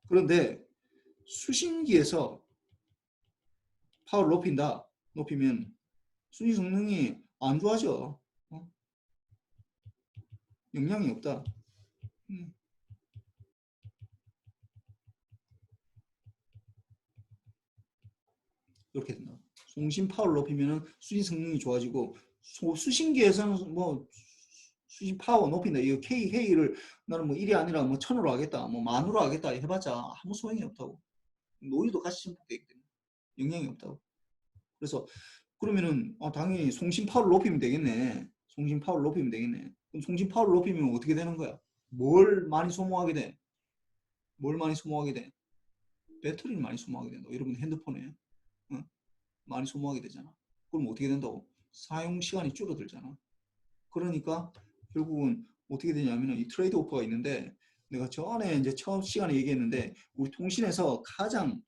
그런데 수신기에서 파워를 높이면 수신 성능이 안 좋아져. 영향이 없다. 이렇게 된다. 송신 파워를 높이면 수신 성능이 좋아지고 수신기에서는 뭐 수신 파워 높인다. 이거 K를 나는 뭐 1이 아니라 뭐 1000으로 하겠다. 뭐 10,000으로 하겠다 해봤자 아무 소용이 없다고. 노이즈도 같이 증폭되기 때문에 영향이 없다고. 그래서 그러면은 당연히 송신 파워를 높이면 되겠네. 송신 파워를 높이면 되겠네. 그럼 송신 파워를 높이면 어떻게 되는 거야? 뭘 많이 소모하게 돼? 뭘 많이 소모하게 돼? 배터리를 많이 소모하게 된다. 여러분 핸드폰에 많이 소모하게 되잖아. 그럼 어떻게 된다고? 사용 시간이 줄어들잖아. 그러니까 결국은 어떻게 되냐면은 이 트레이드 오프가 있는데 내가 전에 이제 처음 시간에 얘기했는데 우리 통신에서 가장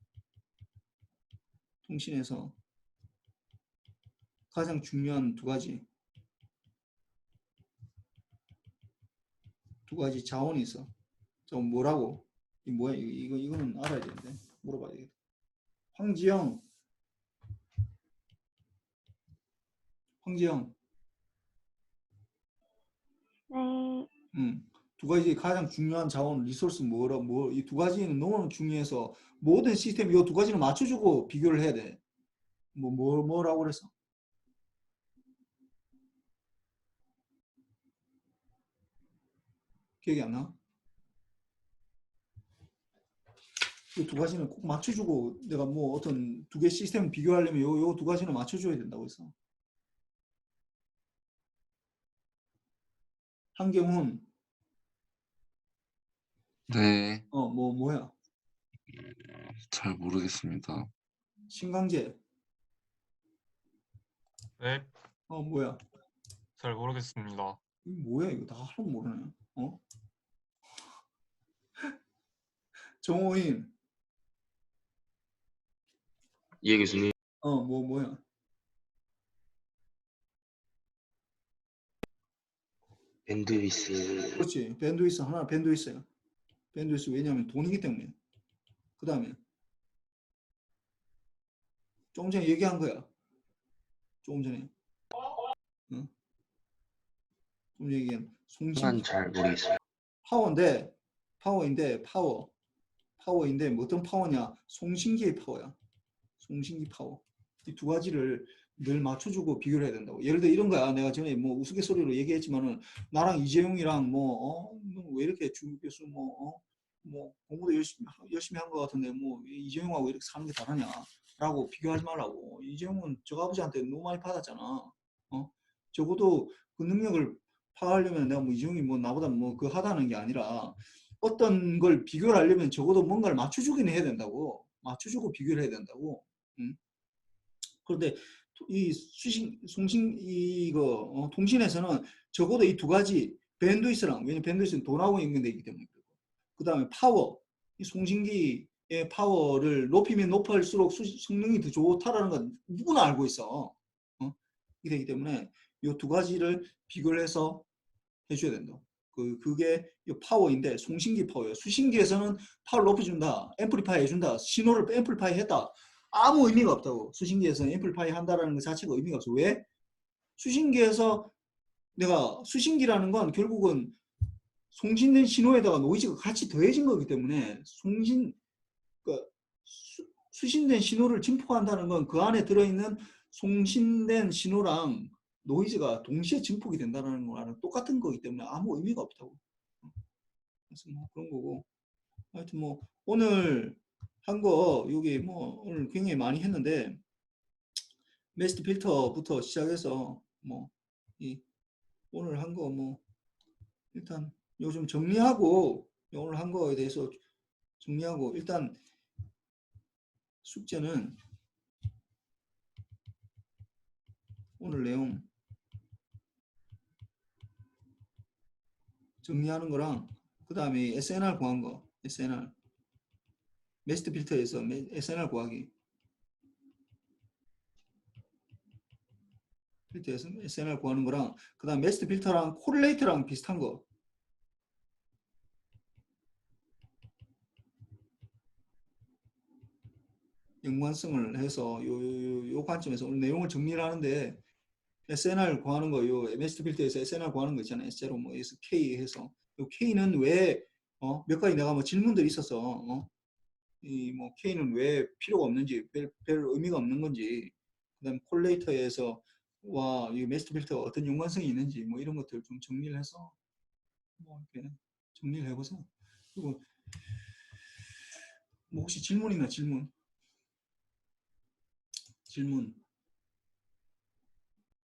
중요한 두 가지 자원이 있어. 저 뭐라고? 이 뭐야? 이거는 알아야 되는데 물어봐야 되겠다. 황지영. 네. 두 가지 가장 중요한 자원 리소스 이 두 가지는 너무 중요해서 모든 시스템 이 두 가지를 맞춰주고 비교를 해야 돼. 뭐라고 그랬어? 기억이 안 나? 이 두 가지는 꼭 맞춰주고 내가 뭐 어떤 두 개 시스템을 비교하려면 요 두 가지는 맞춰줘야 된다고 했어. 한경훈. 네, 뭐야? 잘 모르겠습니다. 신강재. 네, 뭐야? 잘 모르겠습니다. 이거 뭐야? 이거 다 하나도 모르네. 정호인. 예, 교수님. 뭐야? 밴드위스. 그렇지. 밴드위스야. 밴드위스 왜냐하면 돈이기 때문에. 그 다음에 조금 전에 얘기한 거야. 조금 전에. 응? 좀 얘기한 송신. 잘 모르겠어요. 파워인데 뭐 어떤 파워냐? 송신기의 파워야. 송신기 파워. 이 두 가지를 늘 맞춰주고 비교를 해야 된다고. 예를 들어 이런 거야. 내가 전에 뭐 우스갯소리로 얘기했지만은 나랑 이재용이랑 왜 이렇게 주교수 공부도 열심히 한 것 같은데 뭐 이재용하고 이렇게 사는 게 다르냐라고 비교하지 말라고. 이재용은 저 아버지한테 너무 많이 받았잖아. 적어도 그 능력을 파악하려면 내가 뭐 이재용이 뭐 나보다 뭐 그 하다는 게 아니라 어떤 걸 비교를 하려면 적어도 뭔가를 맞춰주긴 해야 된다고. 맞춰주고 비교를 해야 된다고. 그런데 이 통신에서는 적어도 이 두 가지 밴드위스랑, 왜냐면 밴드위스는 돈하고 연결되어 있기 때문에. 그 다음에 파워, 이 송신기의 파워를 높이면 높을수록 성능이 더 좋다라는 건 누구나 알고 있어. 이게 되기 때문에 이 두 가지를 비교를 해서 해줘야 된다. 그게 파워인데 송신기 파워예요. 수신기에서는 파워를 높여준다, 앰플리파이 해준다, 신호를 앰플리파이 했다. 아무 의미가 없다고. 수신기에서는 앰플리파이 한다라는 것 자체가 의미가 없어. 왜? 수신기라는 건 결국은 송신된 신호에다가 노이즈가 같이 더해진 거기 때문에 수신된 신호를 증폭한다는 건 그 안에 들어있는 송신된 신호랑 노이즈가 동시에 증폭이 된다는 거랑 똑같은 거기 때문에 아무 의미가 없다고. 그래서 뭐 그런 거고. 하여튼 뭐 오늘 한 거 여기 뭐 오늘 굉장히 많이 했는데 메스트 필터부터 시작해서 뭐 오늘 한 거 뭐 일단 요즘 정리하고 오늘 한 거에 대해서 정리하고 일단 숙제는 오늘 내용 정리하는 거랑 그 다음에 SNR 구한 거 SNR 메스트 필터에서 SNR 구하기 필터에서 SNR 구하는 거랑 그 다음 메스트 필터랑 코릴레이트랑 비슷한 거 연관성을 해서 요 관점에서 오늘 내용을 정리를 하는데 SNR 구하는 거, 요 메스트 필터에서 SNR 구하는 거 있잖아요. S0 뭐 S K 해서 요 K는 왜 몇 가지 내가 뭐 질문들이 있어서 이 뭐 K는 왜 필요가 없는지 별 의미가 없는 건지 그다음 콜레이터에서 와 이 메스트 필터가 어떤 연관성이 있는지 뭐 이런 것들 좀 정리를 해서 뭐 이렇게 정리를 해보세요. 그리고 뭐 혹시 질문 있나 질문?